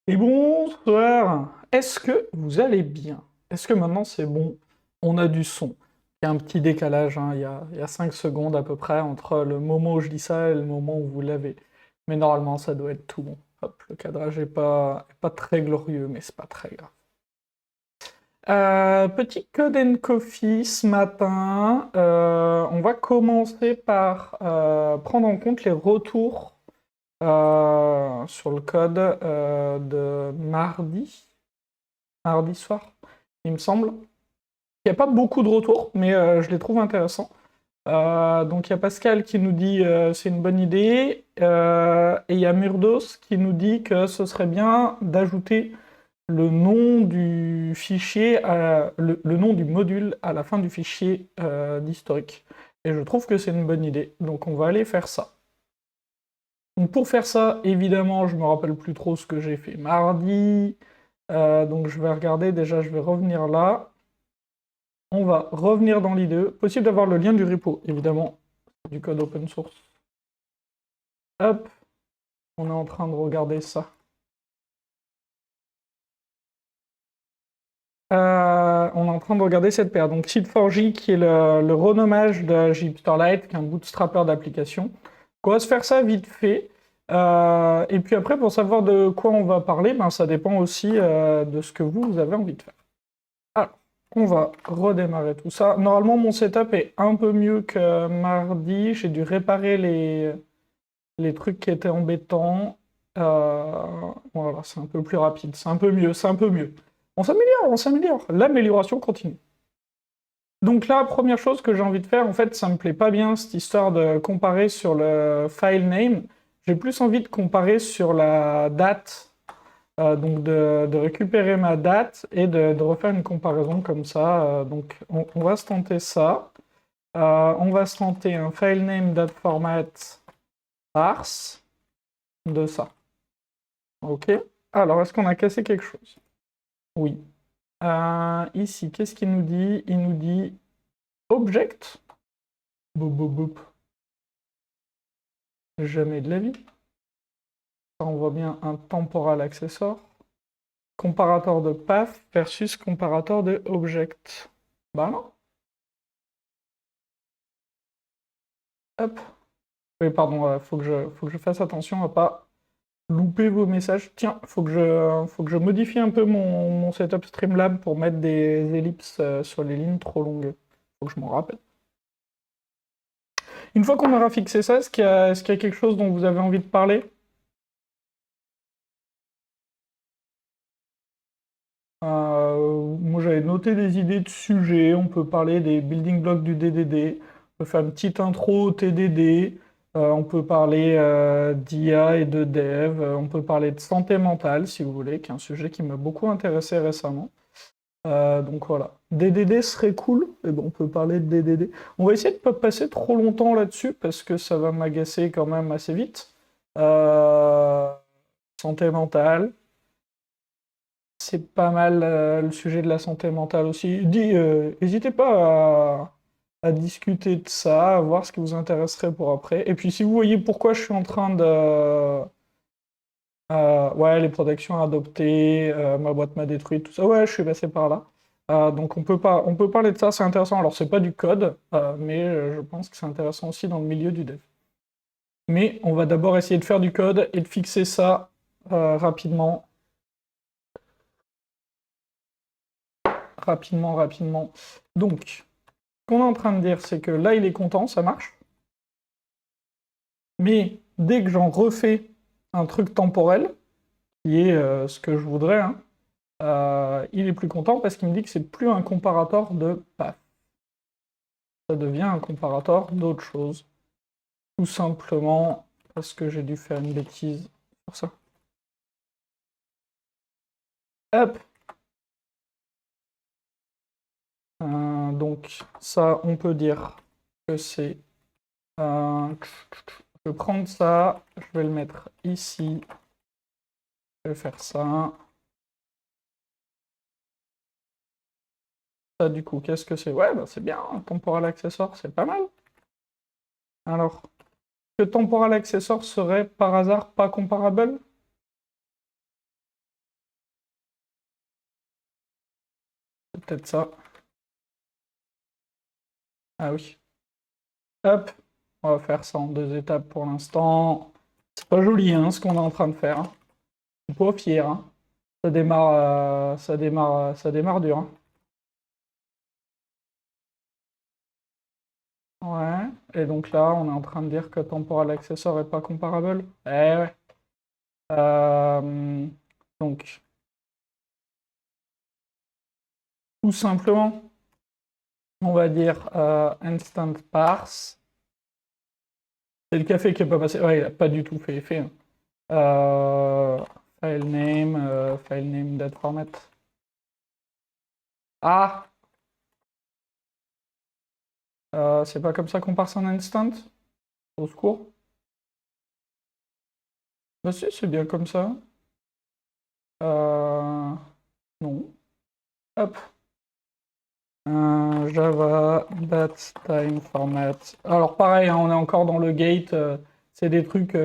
Et bonsoir, est-ce que vous allez bien? Est-ce que maintenant c'est bon? On a du son. Il y a un petit décalage, hein, il y a 5 secondes à peu près entre le moment où je dis ça et le moment où vous l'avez. Mais normalement ça doit être tout bon. Hop, le cadrage est pas très glorieux, mais c'est pas très grave. Petit Code and Coffee ce matin. On va commencer par prendre en compte les retours sur le code de mardi soir, il me semble. Il n'y a pas beaucoup de retours, mais je les trouve intéressants. Donc il y a Pascal qui nous dit c'est une bonne idée, et il y a Murdos qui nous dit que ce serait bien d'ajouter le nom du fichier, le nom du module à la fin du fichier d'historique. Et je trouve que c'est une bonne idée, donc on va aller faire ça. Donc pour faire ça, évidemment, je me rappelle plus trop ce que j'ai fait mardi. Donc je vais regarder, déjà je vais revenir là. On va revenir dans l'IDE. Possible d'avoir le lien du repo, évidemment, du code open source. Hop, on est en train de regarder ça. On est en train de regarder cette paire. Donc Chip4j qui est le renommage de Gipsterlight, qui est un bootstrapper d'application. On va se faire ça vite fait. Et puis après, pour savoir de quoi on va parler, ben, ça dépend aussi de ce que vous avez envie de faire. Alors, on va redémarrer tout ça. Normalement, mon setup est un peu mieux que mardi. J'ai dû réparer les trucs qui étaient embêtants. Voilà, c'est un peu plus rapide, c'est un peu mieux, c'est un peu mieux. On s'améliore, on s'améliore. L'amélioration continue. Donc là, première chose que j'ai envie de faire, en fait, ça me plaît pas bien cette histoire de comparer sur le file name. J'ai plus envie de comparer sur la date, donc de récupérer ma date et de refaire une comparaison comme ça. Donc on va se tenter ça. On va se tenter un file name date format parse de ça. Ok. Alors, est-ce qu'on a cassé quelque chose? Oui. Ici, qu'est-ce qu'il nous dit? Il nous dit object. Boop, boop, boop. Jamais de la vie. Ça, on voit bien un temporal accessor. Comparateur de path versus comparateur de object. Bah non. Hop. Oui, pardon, faut que je fasse attention à pas louper vos messages. Tiens, faut que je modifie un peu mon setup Streamlab pour mettre des ellipses sur les lignes trop longues. Faut que je m'en rappelle. Une fois qu'on aura fixé ça, est-ce qu'il y a quelque chose dont vous avez envie de parler? Moi, j'avais noté des idées de sujets. On peut parler des building blocks du DDD. On peut faire une petite intro au TDD. On peut parler d'IA et de dev. On peut parler de santé mentale, si vous voulez, qui est un sujet qui m'a beaucoup intéressé récemment. Donc voilà. DDD serait cool. Et bon, on peut parler de DDD. On va essayer de ne pas passer trop longtemps là-dessus, parce que ça va m'agacer quand même assez vite. Euh, Santé mentale. C'est pas mal le sujet de la santé mentale aussi. N'hésitez pas à discuter de ça, à voir ce qui vous intéresserait pour après. Et puis si vous voyez pourquoi je suis en train de... ouais, les protections adoptées, ma boîte m'a détruit, tout ça, ouais, je suis passé par là. Donc on peut parler de ça, c'est intéressant. Alors c'est pas du code, mais je pense que c'est intéressant aussi dans le milieu du dev. Mais on va d'abord essayer de faire du code et de fixer ça rapidement. Rapidement. Donc, ce qu'on est en train de dire, c'est que là, il est content, ça marche. Mais dès que j'en refais un truc temporel, qui est ce que je voudrais, hein, il est plus content parce qu'il me dit que c'est plus un comparateur de path. Ça devient un comparateur d'autre chose. Tout simplement parce que j'ai dû faire une bêtise sur ça. Hop. Donc ça, on peut dire que c'est... je vais prendre ça, je vais le mettre ici. Je vais faire ça. Ça, du coup, qu'est-ce que c'est? Ouais, bah, c'est bien, un temporal accessoire, c'est pas mal. Alors, que temporal accessoire serait par hasard pas comparable? peut-être ça. Ah oui. Hop, on va faire ça en 2 étapes pour l'instant. C'est pas joli, hein, ce qu'on est en train de faire. Hein. Je suis pas fier. Hein. Ça démarre dur. Hein. Ouais. Et donc là, on est en train de dire que temporal accessor est pas comparable. Eh ouais. Euh, donc, tout simplement, on va dire instant parse. C'est le café qui est pas passé. Ouais, il a pas du tout fait effet. Hein. File name, date format. Ah! C'est pas comme ça qu'on parse en instant? Au secours? Bah si, c'est bien comme ça. Non. Hop. Java, datetime format. Alors pareil, hein, on est encore dans le gate. C'est des trucs,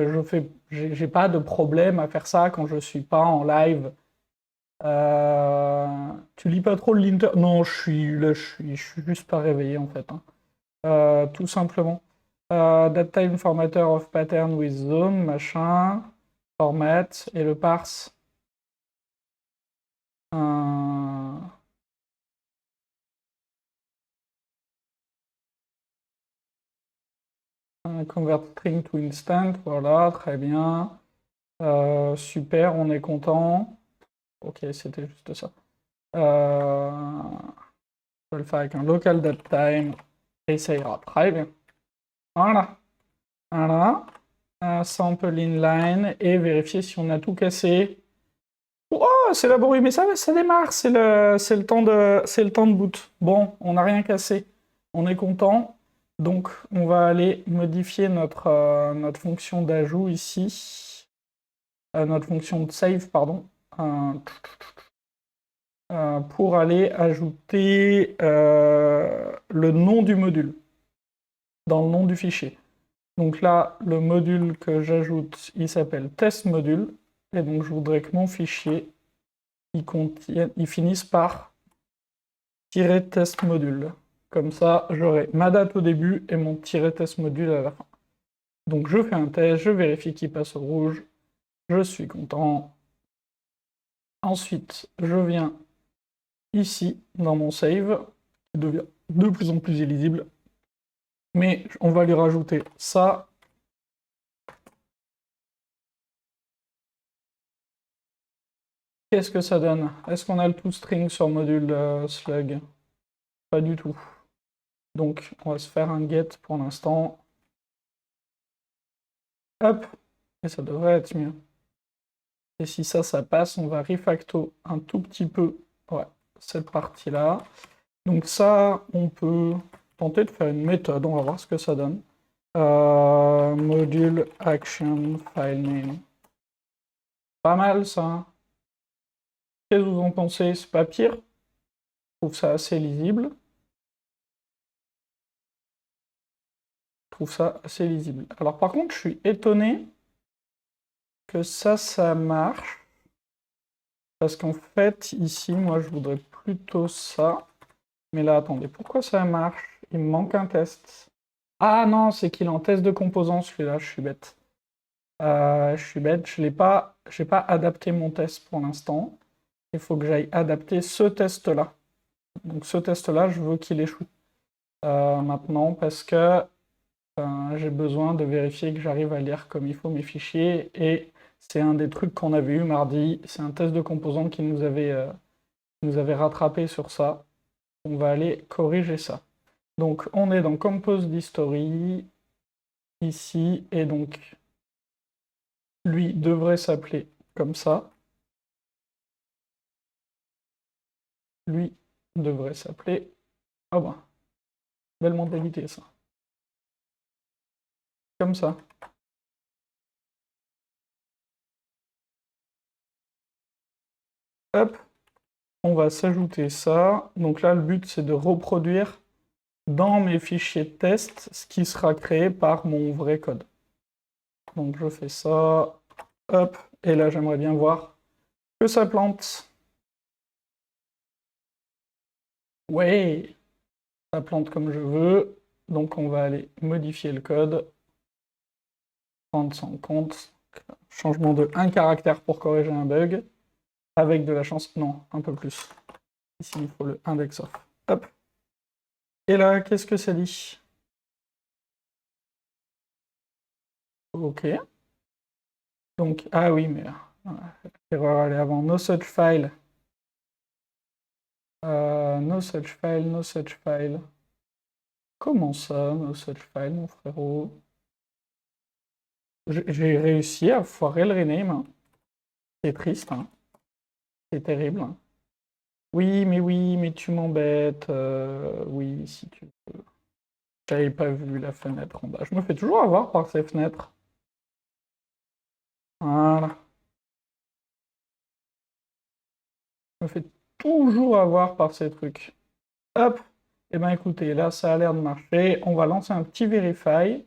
j'ai pas de problème à faire ça quand je suis pas en live. Tu lis pas trop le linter? Non, je suis juste pas réveillé en fait. Hein. Tout simplement. Datetime formatter of pattern with zone, machin, format, et le parse. Convert string to instant, voilà, très bien. Super, on est content. Ok, c'était juste ça. Je vais le faire avec un local datetime et ça ira très bien. Voilà. Voilà. Sample inline et vérifier si on a tout cassé. Oh, c'est laborieux, mais ça démarre, c'est le temps de boot. Bon, on n'a rien cassé. On est content. Donc, on va aller modifier notre fonction d'ajout ici. Notre fonction de save, pardon. Pour aller ajouter le nom du module dans le nom du fichier. Donc là, le module que j'ajoute, il s'appelle test module. Et donc, je voudrais que mon fichier, il finisse par test module. Comme ça, j'aurai ma date au début et mon test module à la fin. Donc, je fais un test, je vérifie qu'il passe au rouge. Je suis content. Ensuite, je viens ici, dans mon save, qui devient de plus en plus illisible. Mais on va lui rajouter ça. Qu'est-ce que ça donne? Est-ce qu'on a le toString sur module slug? Pas du tout. Donc, on va se faire un get pour l'instant. Hop, et ça devrait être mieux. Et si ça passe, on va refacto un tout petit peu cette partie-là. Donc ça, on peut tenter de faire une méthode, on va voir ce que ça donne. Module action file name. Pas mal ça. Hein. Qu'est-ce que vous en pensez? C'est pas pire? Je trouve ça assez lisible. Alors par contre, je suis étonné que ça marche. Parce qu'en fait, ici, moi, je voudrais plutôt ça. Mais là, attendez, pourquoi ça marche? Il me manque un test. Ah non, c'est qu'il est en test de composants, celui-là, je suis bête. Je n'ai pas adapté mon test pour l'instant. Il faut que j'aille adapter ce test-là. Donc ce test-là, je veux qu'il échoue. Maintenant, parce que j'ai besoin de vérifier que j'arrive à lire comme il faut mes fichiers. Et c'est un des trucs qu'on avait eu mardi. C'est un test de composants qui nous avait rattrapé sur ça. On va aller corriger ça. Donc on est dans Compose d'History, ici, et donc lui devrait s'appeler comme ça. Lui devrait s'appeler... Ah bah, belle mentalité ça. Comme ça. Hop, on va s'ajouter ça. Donc là, le but, c'est de reproduire dans mes fichiers de test ce qui sera créé par mon vrai code. Donc je fais ça, hop, et là, j'aimerais bien voir que ça plante. Ouais, ça plante comme je veux. Donc on va aller modifier le code. Prendre ça en compte. Changement de 1 caractère pour corriger un bug. Avec de la chance. Non, un peu plus. Ici, il faut le index of. Hop. Et là, qu'est-ce que ça dit? Ok. Donc, ah oui, mais l'erreur, elle est avant. No such file. No such file, no such file. Comment ça, no such file, mon frérot? J'ai réussi à foirer le rename, hein. C'est triste, hein. C'est terrible, hein. Oui, mais tu m'embêtes. Oui, si tu veux. J'avais pas vu la fenêtre en bas. Je me fais toujours avoir par ces fenêtres. Voilà. Je me fais toujours avoir par ces trucs. Hop. Eh ben écoutez, là ça a l'air de marcher. On va lancer un petit verify.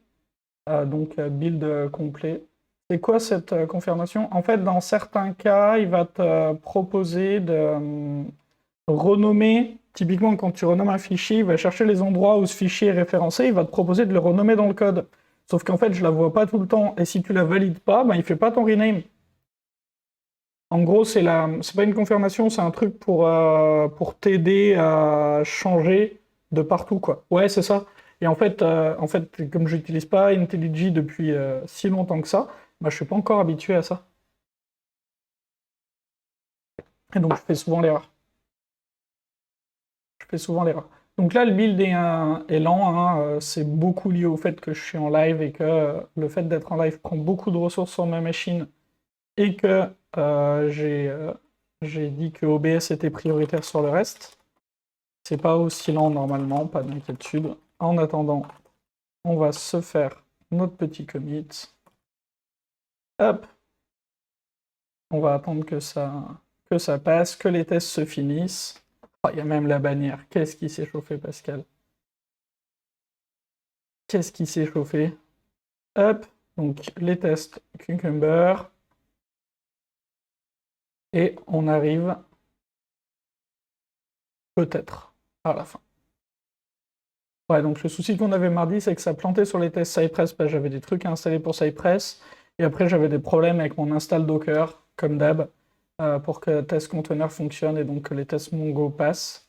Donc build complet. C'est quoi cette confirmation? En fait, dans certains cas, il va te proposer de renommer. Typiquement, quand tu renommes un fichier, il va chercher les endroits où ce fichier est référencé, il va te proposer de le renommer dans le code. Sauf qu'en fait, je la vois pas tout le temps. Et si tu la valides pas, ben, il fait pas ton rename. En gros, c'est pas une confirmation, c'est un truc pour t'aider à changer de partout, quoi. Ouais, c'est ça. Et en fait, comme je n'utilise pas IntelliJ depuis si longtemps que ça, bah, je suis pas encore habitué à ça. Et donc, je fais souvent l'erreur. Je fais souvent l'erreur. Donc là, le build est lent, hein, c'est beaucoup lié au fait que je suis en live et que le fait d'être en live prend beaucoup de ressources sur ma machine et que j'ai dit que OBS était prioritaire sur le reste. C'est pas aussi lent normalement, pas d'inquiétude. En attendant, on va se faire notre petit commit. Hop, on va attendre que ça passe, que les tests se finissent. Oh, il y a même la bannière. Qu'est-ce qui s'est chauffé, Pascal? Qu'est-ce qui s'est chauffé? Hop, donc les tests Cucumber. Et on arrive peut-être à la fin. Ouais, donc le souci qu'on avait mardi, c'est que ça plantait sur les tests Cypress, parce que j'avais des trucs à installer pour Cypress, et après j'avais des problèmes avec mon install Docker, comme d'hab, pour que test container fonctionne et donc que les tests Mongo passent.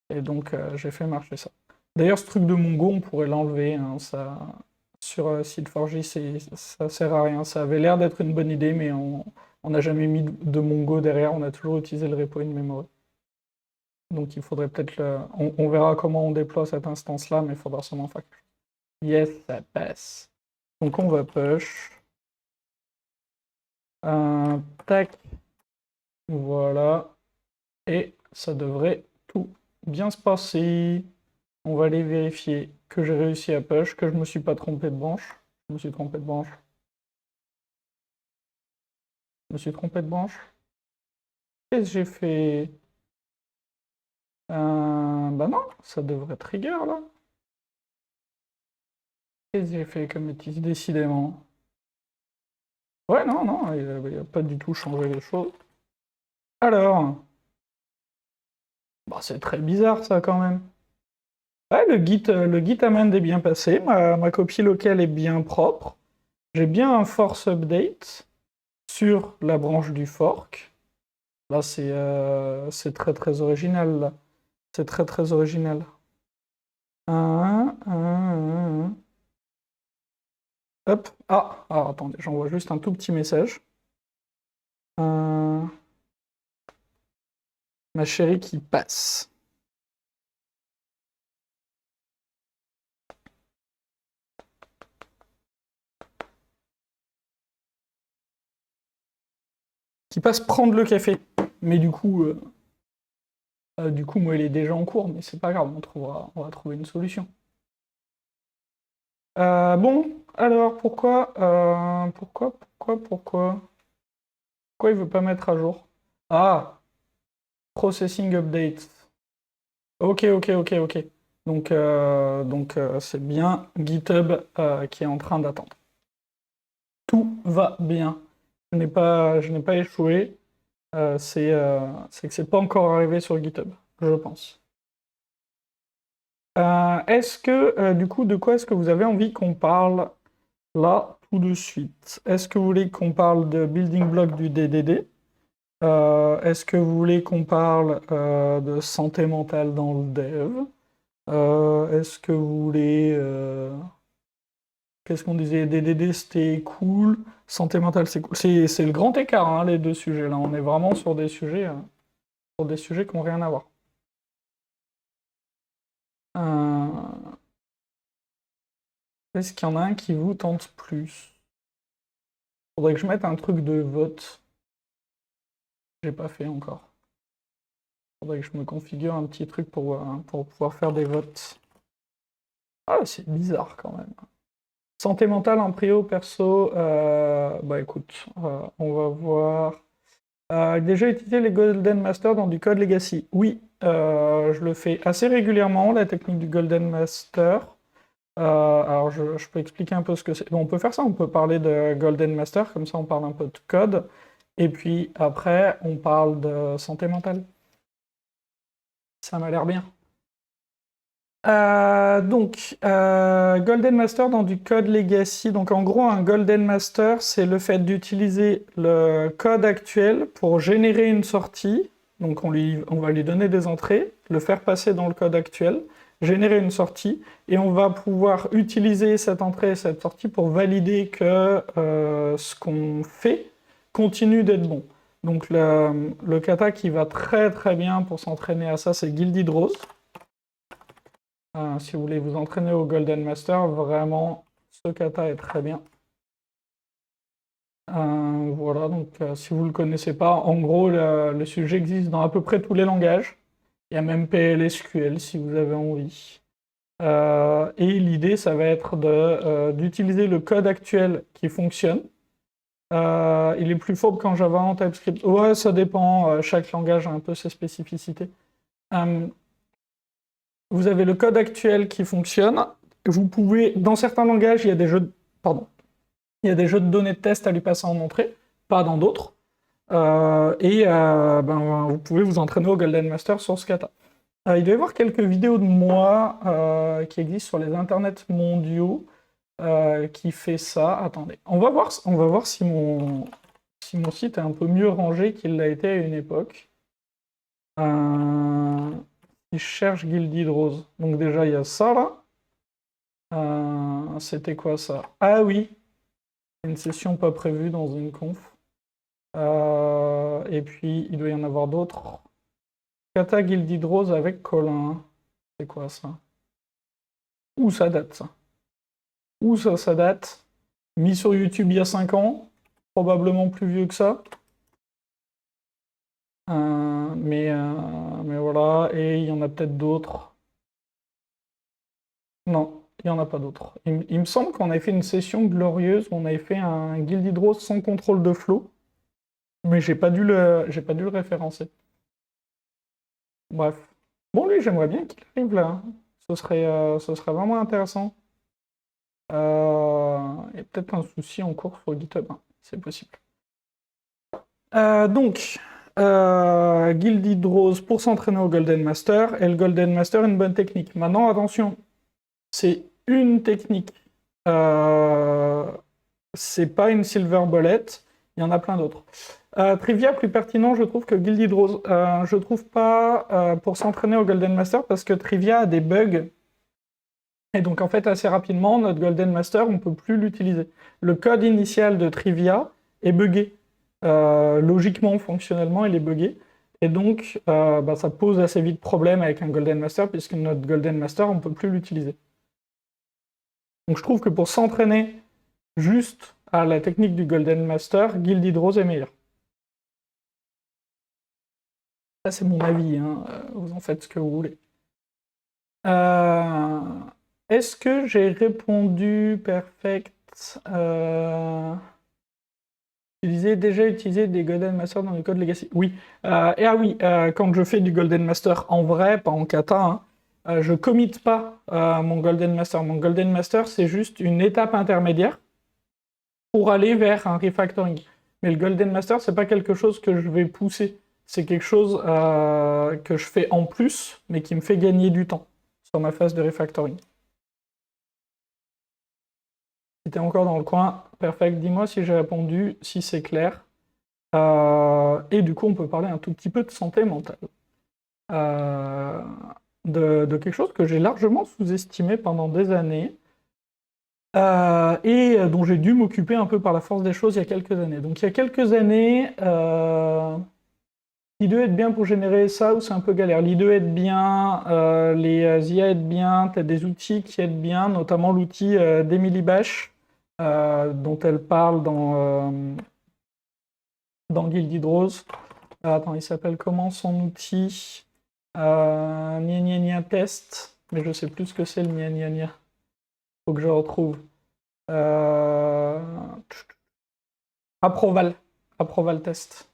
Et donc j'ai fait marcher ça. D'ailleurs, ce truc de Mongo, on pourrait l'enlever, hein, ça, sur Seed4j, ça sert à rien. Ça avait l'air d'être une bonne idée, mais on n'a jamais mis de Mongo derrière, on a toujours utilisé le repo in-memory. Donc il faudrait peut-être on verra comment on déploie cette instance-là, mais il faudra sûrement faire quelque chose. Yes, ça passe. Donc on va push. Tac. Voilà. Et ça devrait tout bien se passer. On va aller vérifier que j'ai réussi à push, que je me suis pas trompé de branche. Je me suis trompé de branche. Je me suis trompé de branche. Qu'est-ce que j'ai fait? Bah non, ça devrait trigger là. Qu'est-ce que j'ai fait comme bêtise, décidément? Ouais, non, non, il a pas du tout changé les choses. Alors, bah, c'est très bizarre ça quand même. Ouais, le git amend est bien passé, ma copie locale est bien propre. J'ai bien un force update sur la branche du fork. Là, c'est très très original, là. C'est très très original. Hop. Ah, alors attendez, j'envoie juste un tout petit message. Ma chérie qui passe. Qui passe prendre le café. Mais du coup, moi, il est déjà en cours, mais c'est pas grave, on va trouver une solution. Bon, alors, pourquoi il veut pas mettre à jour? Ah, processing update. Ok. Donc, c'est bien GitHub qui est en train d'attendre. Tout va bien. Je n'ai pas échoué. C'est que c'est pas encore arrivé sur GitHub, je pense. Est-ce que, du coup, de quoi est-ce que vous avez envie qu'on parle là, tout de suite? Est-ce que vous voulez qu'on parle de building block du DDD? Est-ce que vous voulez qu'on parle de santé mentale dans le dev? Est-ce que vous voulez... qu'est-ce qu'on disait? DDD, c'était cool. Santé mentale, c'est cool. C'est le grand écart, hein, les deux sujets, là. On est vraiment sur des sujets qui n'ont rien à voir. Est-ce qu'il y en a un qui vous tente plus? Faudrait que je mette un truc de vote. J'ai pas fait encore. Faudrait que je me configure un petit truc pour pouvoir faire des votes. Ah, c'est bizarre quand même. Santé mentale en prio, perso, bah écoute, on va voir. Déjà utilisé les Golden Master dans du code Legacy. Oui, je le fais assez régulièrement, la technique du Golden Master. Alors je peux expliquer un peu ce que c'est. Bon, on peut faire ça, on peut parler de Golden Master, comme ça on parle un peu de code. Et puis après, on parle de santé mentale. Ça m'a l'air bien. Golden Master dans du code legacy. Donc, en gros, un Golden Master, c'est le fait d'utiliser le code actuel pour générer une sortie. Donc, on va lui donner des entrées, le faire passer dans le code actuel, générer une sortie, et on va pouvoir utiliser cette entrée et cette sortie pour valider que ce qu'on fait continue d'être bon. Donc, le kata qui va très très bien pour s'entraîner à ça, c'est Gilded Rose. Si vous voulez vous entraîner au Golden Master, vraiment, ce kata est très bien. Voilà, donc si vous ne le connaissez pas, en gros, le sujet existe dans à peu près tous les langages. Il y a même PLSQL si vous avez envie. Et l'idée, ça va être d'utiliser le code actuel qui fonctionne. Il est plus fourbe qu'en Java, en TypeScript. Ouais, ça dépend, chaque langage a un peu ses spécificités. Vous avez le code actuel qui fonctionne. Vous pouvez, dans certains langages, il y a des jeux de données de test à lui passer en entrée, pas dans d'autres. Vous pouvez vous entraîner au Golden Master sur ce kata. Il doit y avoir quelques vidéos de moi qui existent sur les internets mondiaux qui fait ça. Attendez, on va voir si mon site est un peu mieux rangé qu'il l'a été à une époque. Je cherche Gilded Rose. Donc déjà, il y a ça, là. C'était quoi, ça? Ah oui, une session pas prévue dans une conf. Et puis, il doit y en avoir d'autres. Kata Gilded Rose avec Colin. C'est quoi, ça? Où ça date, ça? Où ça date? Mis sur YouTube il y a 5 ans. Probablement plus vieux que ça. Mais voilà, et il y en a peut-être d'autres. Non, il n'y en a pas d'autres. Il me semble qu'on avait fait une session glorieuse où on avait fait un Gilded Rose sans contrôle de flow, mais j'ai pas dû le référencer. Bref. Bon, lui, j'aimerais bien qu'il arrive là. Ce serait vraiment intéressant. Il y a peut-être un souci en cours sur GitHub, hein. C'est possible. Gilded Rose pour s'entraîner au Golden Master, et le Golden Master, une bonne technique. Maintenant, attention, c'est une technique. C'est pas une silver bullet, il y en a plein d'autres. Trivia plus pertinent, je trouve, que Gilded Rose. Je trouve pas pour s'entraîner au Golden Master parce que Trivia a des bugs. Et donc, en fait, assez rapidement, notre Golden Master, on ne peut plus l'utiliser. Le code initial de Trivia est buggé. Logiquement, fonctionnellement, il est buggé. Et donc, ça pose assez vite problème avec un Golden Master, puisque notre Golden Master, on ne peut plus l'utiliser. Donc, je trouve que pour s'entraîner juste à la technique du Golden Master, Gilded Rose est meilleur. Ça, c'est mon avis, hein. Vous en faites ce que vous voulez. Est-ce que j'ai répondu perfect? Déjà utilisé des Golden Master dans le code Legacy? Oui. Quand je fais du Golden Master en vrai, pas en kata, hein, je commit pas mon Golden Master. Mon Golden Master, c'est juste une étape intermédiaire pour aller vers un refactoring. Mais le Golden Master, c'est pas quelque chose que je vais pousser. C'est quelque chose que je fais en plus, mais qui me fait gagner du temps. sur ma phase de refactoring. Si t'es encore dans le coin, perfect, dis-moi si j'ai répondu, si c'est clair. Et du coup, on peut parler un tout petit peu de santé mentale. De quelque chose que j'ai largement sous-estimé pendant des années, et dont j'ai dû m'occuper un peu par la force des choses il y a quelques années. Donc il y a quelques années, l'I2 aide bien pour générer ça, ou c'est un peu galère. L'I2 aide bien, les IA aident bien, tu as des outils qui aident bien, notamment l'outil d'Emily Bash, dont elle parle dans Guild Hydros. Attends, il s'appelle comment son outil? Test, mais je sais plus ce que c'est le gna. Faut que je retrouve. Approval. Approval test.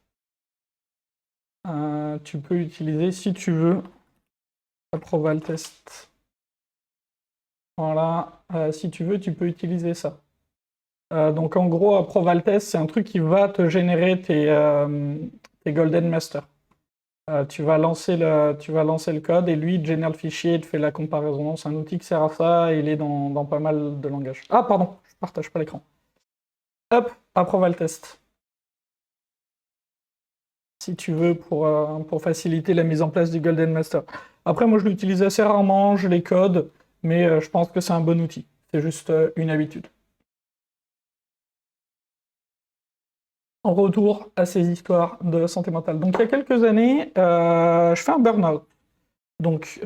Tu peux utiliser, si tu veux, Approval test. Voilà. Si tu veux, tu peux utiliser ça. Donc en gros, Approval test, c'est un truc qui va te générer tes Golden Master. Tu vas lancer le code et lui, il te génère le fichier, il te fait la comparaison. C'est un outil qui sert à ça et il est dans pas mal de langages. Ah, pardon, je partage pas l'écran. Hop, Approval test. Si tu veux, pour faciliter la mise en place du Golden Master. Après, moi, je l'utilise assez rarement, je les code, mais je pense que c'est un bon outil. C'est juste une habitude. En retour à ces histoires de santé mentale. Donc, il y a quelques années, je fais un burn-out. Donc,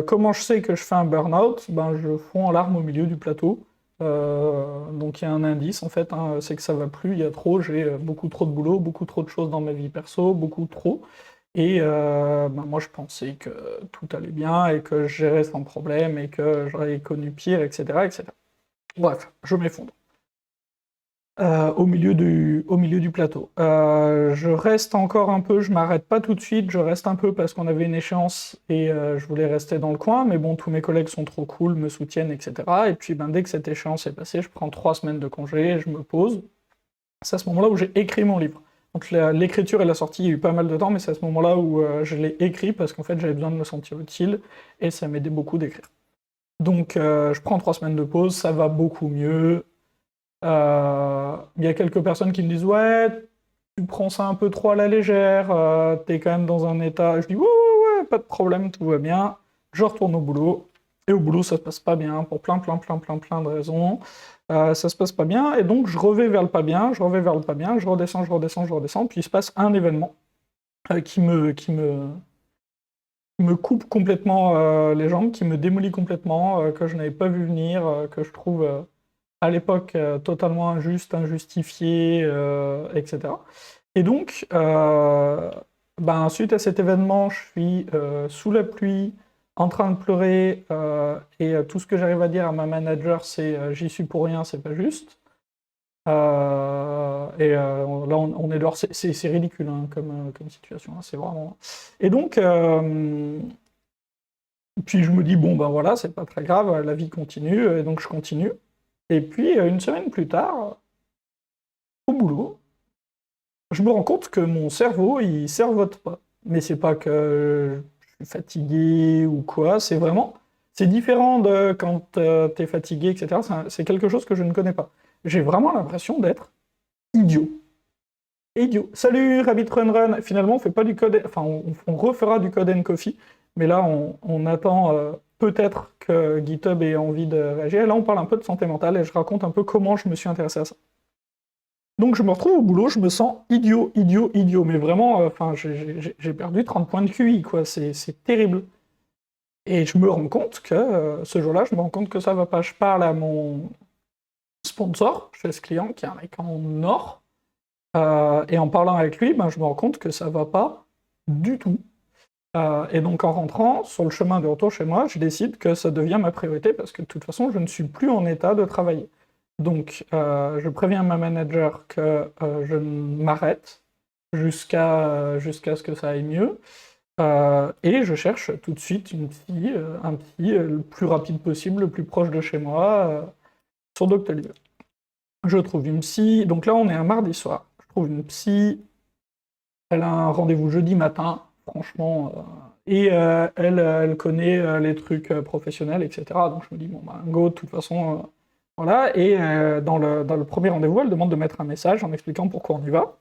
comment je sais que je fais un burn-out? Ben, je fonds en larmes au milieu du plateau. Donc, il y a un indice, en fait, hein, c'est que ça va plus, il y a trop, j'ai beaucoup trop de boulot, beaucoup trop de choses dans ma vie perso, beaucoup trop. Et ben, moi, je pensais que tout allait bien et que je gérais sans problème et que j'aurais connu pire, etc., etc. Bref, je m'effondre. Au milieu du plateau. Je reste encore un peu, je m'arrête pas tout de suite, je reste un peu parce qu'on avait une échéance et je voulais rester dans le coin, mais bon, tous mes collègues sont trop cool, me soutiennent, etc. Et puis ben, dès que cette échéance est passée, je prends 3 semaines de congé, je me pose. C'est à ce moment-là où j'ai écrit mon livre. Donc l'écriture et la sortie, il y a eu pas mal de temps, mais c'est à ce moment-là où je l'ai écrit parce qu'en fait j'avais besoin de me sentir utile et ça m'aidait beaucoup d'écrire. Donc je prends 3 semaines de pause, ça va beaucoup mieux. Il y a quelques personnes qui me disent ouais, tu prends ça un peu trop à la légère, t'es quand même dans un état. Je dis ouais, pas de problème, tout va bien. Je retourne au boulot. Et au boulot, ça se passe pas bien pour plein de raisons. Ça se passe pas bien, et donc je revais vers le pas bien, je revais vers le pas bien, je redescends, puis il se passe un événement qui me coupe complètement les jambes, qui me démolit complètement, que je n'avais pas vu venir, que je trouve à l'époque totalement injuste, injustifié, etc. Et donc, ben, suite à cet événement, je suis sous la pluie, en train de pleurer, et tout ce que j'arrive à dire à ma manager, c'est j'y suis pour rien, c'est pas juste. Là, on est dehors, c'est ridicule hein, comme situation, hein, c'est vraiment. Et donc, puis je me dis, bon, ben voilà, c'est pas très grave, la vie continue, et donc je continue. Et puis, une semaine plus tard, au boulot, je me rends compte que mon cerveau, il servote pas. Mais c'est pas que je suis fatigué ou quoi, c'est vraiment. C'est différent de quand t'es fatigué, etc. C'est quelque chose que je ne connais pas. J'ai vraiment l'impression d'être idiot. Idiot. Salut Rabbit Run Run. Finalement, on fait pas du code. Enfin, on refera du code and coffee. Mais là, on attend peut-être que GitHub ait envie de réagir. Et là, on parle un peu de santé mentale et je raconte un peu comment je me suis intéressé à ça. Donc je me retrouve au boulot, je me sens idiot, mais vraiment, enfin, j'ai perdu 30 points de QI, quoi, c'est terrible. Et je me rends compte que, ce jour-là, je me rends compte que ça va pas. Je parle à mon sponsor chez ce client, qui est un mec en or, et en parlant avec lui, ben, je me rends compte que ça va pas du tout. Et donc en rentrant, sur le chemin de retour chez moi, je décide que ça devient ma priorité, parce que de toute façon, je ne suis plus en état de travailler. Donc, je préviens ma manager que je m'arrête jusqu'à ce que ça aille mieux. Et je cherche tout de suite un psy le plus rapide possible, le plus proche de chez moi, sur Doctolib. Je trouve une psy. Donc là, on est un mardi soir. Je trouve une psy. Elle a un rendez-vous jeudi matin. Franchement, Elle connaît les trucs professionnels, etc. Donc je me dis, bon, bah, go, de toute façon, voilà. Et dans le premier rendez-vous, elle demande de mettre un message en expliquant pourquoi on y va.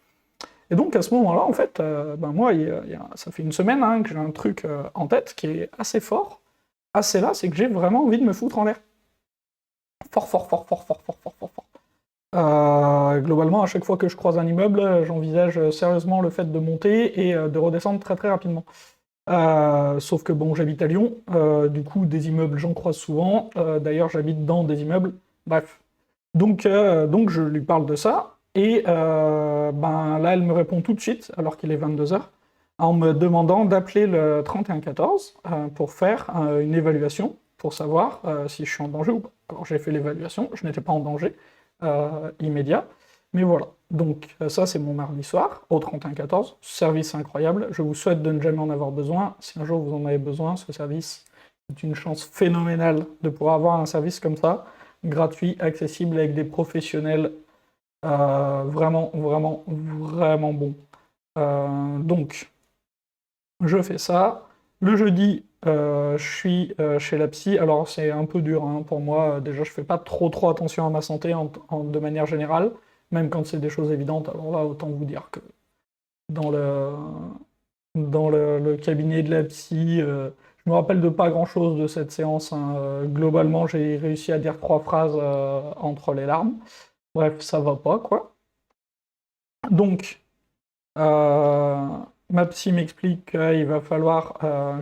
Et donc à ce moment-là, en fait, ben moi, ça fait une semaine hein, que j'ai un truc en tête qui est assez fort, assez là, c'est que j'ai vraiment envie de me foutre en l'air. Fort, fort, fort, fort, fort, fort, fort, fort, fort. Globalement, à chaque fois que je croise un immeuble, j'envisage sérieusement le fait de monter et de redescendre très très rapidement. Sauf que bon, j'habite à Lyon, du coup des immeubles j'en croise souvent, d'ailleurs j'habite dans des immeubles, bref. Donc je lui parle de ça, et ben, là elle me répond tout de suite, alors qu'il est 22h, en me demandant d'appeler le 3114 pour faire une évaluation, pour savoir si je suis en danger ou pas. Alors j'ai fait l'évaluation, je n'étais pas en danger immédiat, mais voilà. Donc ça c'est mon mardi soir, au 3114, service incroyable, je vous souhaite de ne jamais en avoir besoin, si un jour vous en avez besoin, ce service est une chance phénoménale de pouvoir avoir un service comme ça, gratuit, accessible, avec des professionnels vraiment, vraiment, vraiment bons. Donc, je fais ça. Le jeudi, je suis chez la psy. Alors, c'est un peu dur hein, pour moi. Déjà, je fais pas trop, trop attention à ma santé de manière générale, même quand c'est des choses évidentes. Alors là, autant vous dire que dans le cabinet de la psy, je me rappelle de pas grand-chose de cette séance, hein. Globalement, j'ai réussi à dire 3 phrases entre les larmes. Bref, ça va pas, quoi. Donc, euh, ma psy m'explique qu'il va falloir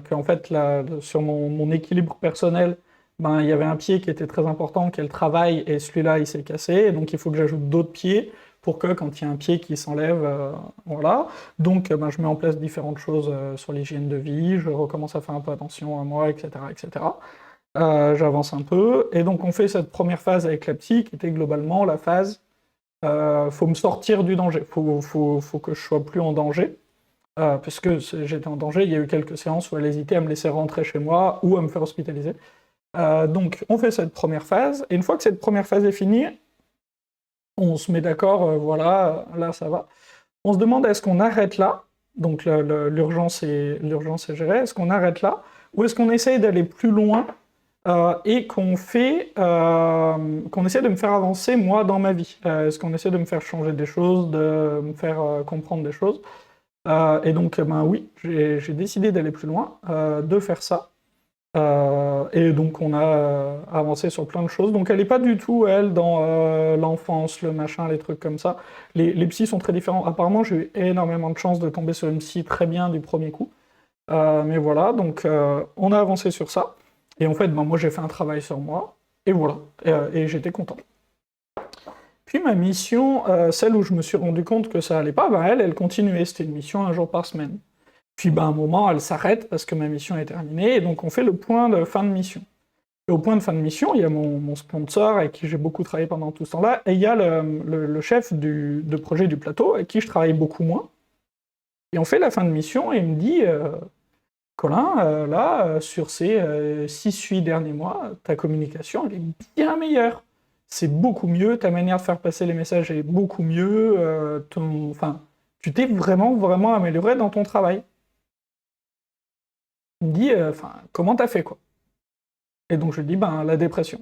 qu'en fait, là, sur mon équilibre personnel, ben, il y avait un pied qui était très important, qu'elle travaille, et celui-là, il s'est cassé, et donc il faut que j'ajoute d'autres pieds pour que quand il y a un pied qui s'enlève, voilà. Donc, ben, je mets en place différentes choses sur l'hygiène de vie, je recommence à faire un peu attention à moi, etc., etc. J'avance un peu, et donc on fait cette première phase avec la psy, qui était globalement la phase faut me sortir du danger, faut que je sois plus en danger, puisque j'étais en danger, il y a eu quelques séances où elle hésitait à me laisser rentrer chez moi ou à me faire hospitaliser. Donc on fait cette première phase, et une fois que cette première phase est finie, on se met d'accord, voilà, là ça va. On se demande est-ce qu'on arrête là, donc l'urgence est gérée, est-ce qu'on arrête là, ou est-ce qu'on essaye d'aller plus loin et qu'on essaie de me faire avancer moi dans ma vie. Est-ce qu'on essaie de me faire changer des choses, de me faire comprendre des choses. Et donc ben oui, j'ai décidé d'aller plus loin, de faire ça. Et donc on a avancé sur plein de choses. Donc elle n'est pas du tout, elle, dans l'enfance, le machin, les trucs comme ça. Les psys sont très différents. Apparemment, j'ai eu énormément de chance de tomber sur une psy très bien du premier coup. Mais voilà, donc on a avancé sur ça. Et en fait, ben, moi j'ai fait un travail sur moi, et voilà, et j'étais content. Puis ma mission, celle où je me suis rendu compte que ça allait pas, ben, elle continuait, c'était une mission un jour par semaine. Puis ben, à un moment, elle s'arrête parce que ma mission est terminée, et donc on fait le point de fin de mission. Et au point de fin de mission, il y a mon sponsor avec qui j'ai beaucoup travaillé pendant tout ce temps-là, et il y a le chef de projet du plateau avec qui je travaille beaucoup moins. Et on fait la fin de mission, et il me dit Colin, là, sur ces 6-8 derniers mois, ta communication, elle est bien meilleure. C'est beaucoup mieux, ta manière de faire passer les messages est beaucoup mieux, enfin, tu t'es vraiment, vraiment amélioré dans ton travail. Il me dit, enfin, comment t'as fait, quoi? Et donc je lui dis, ben, la dépression.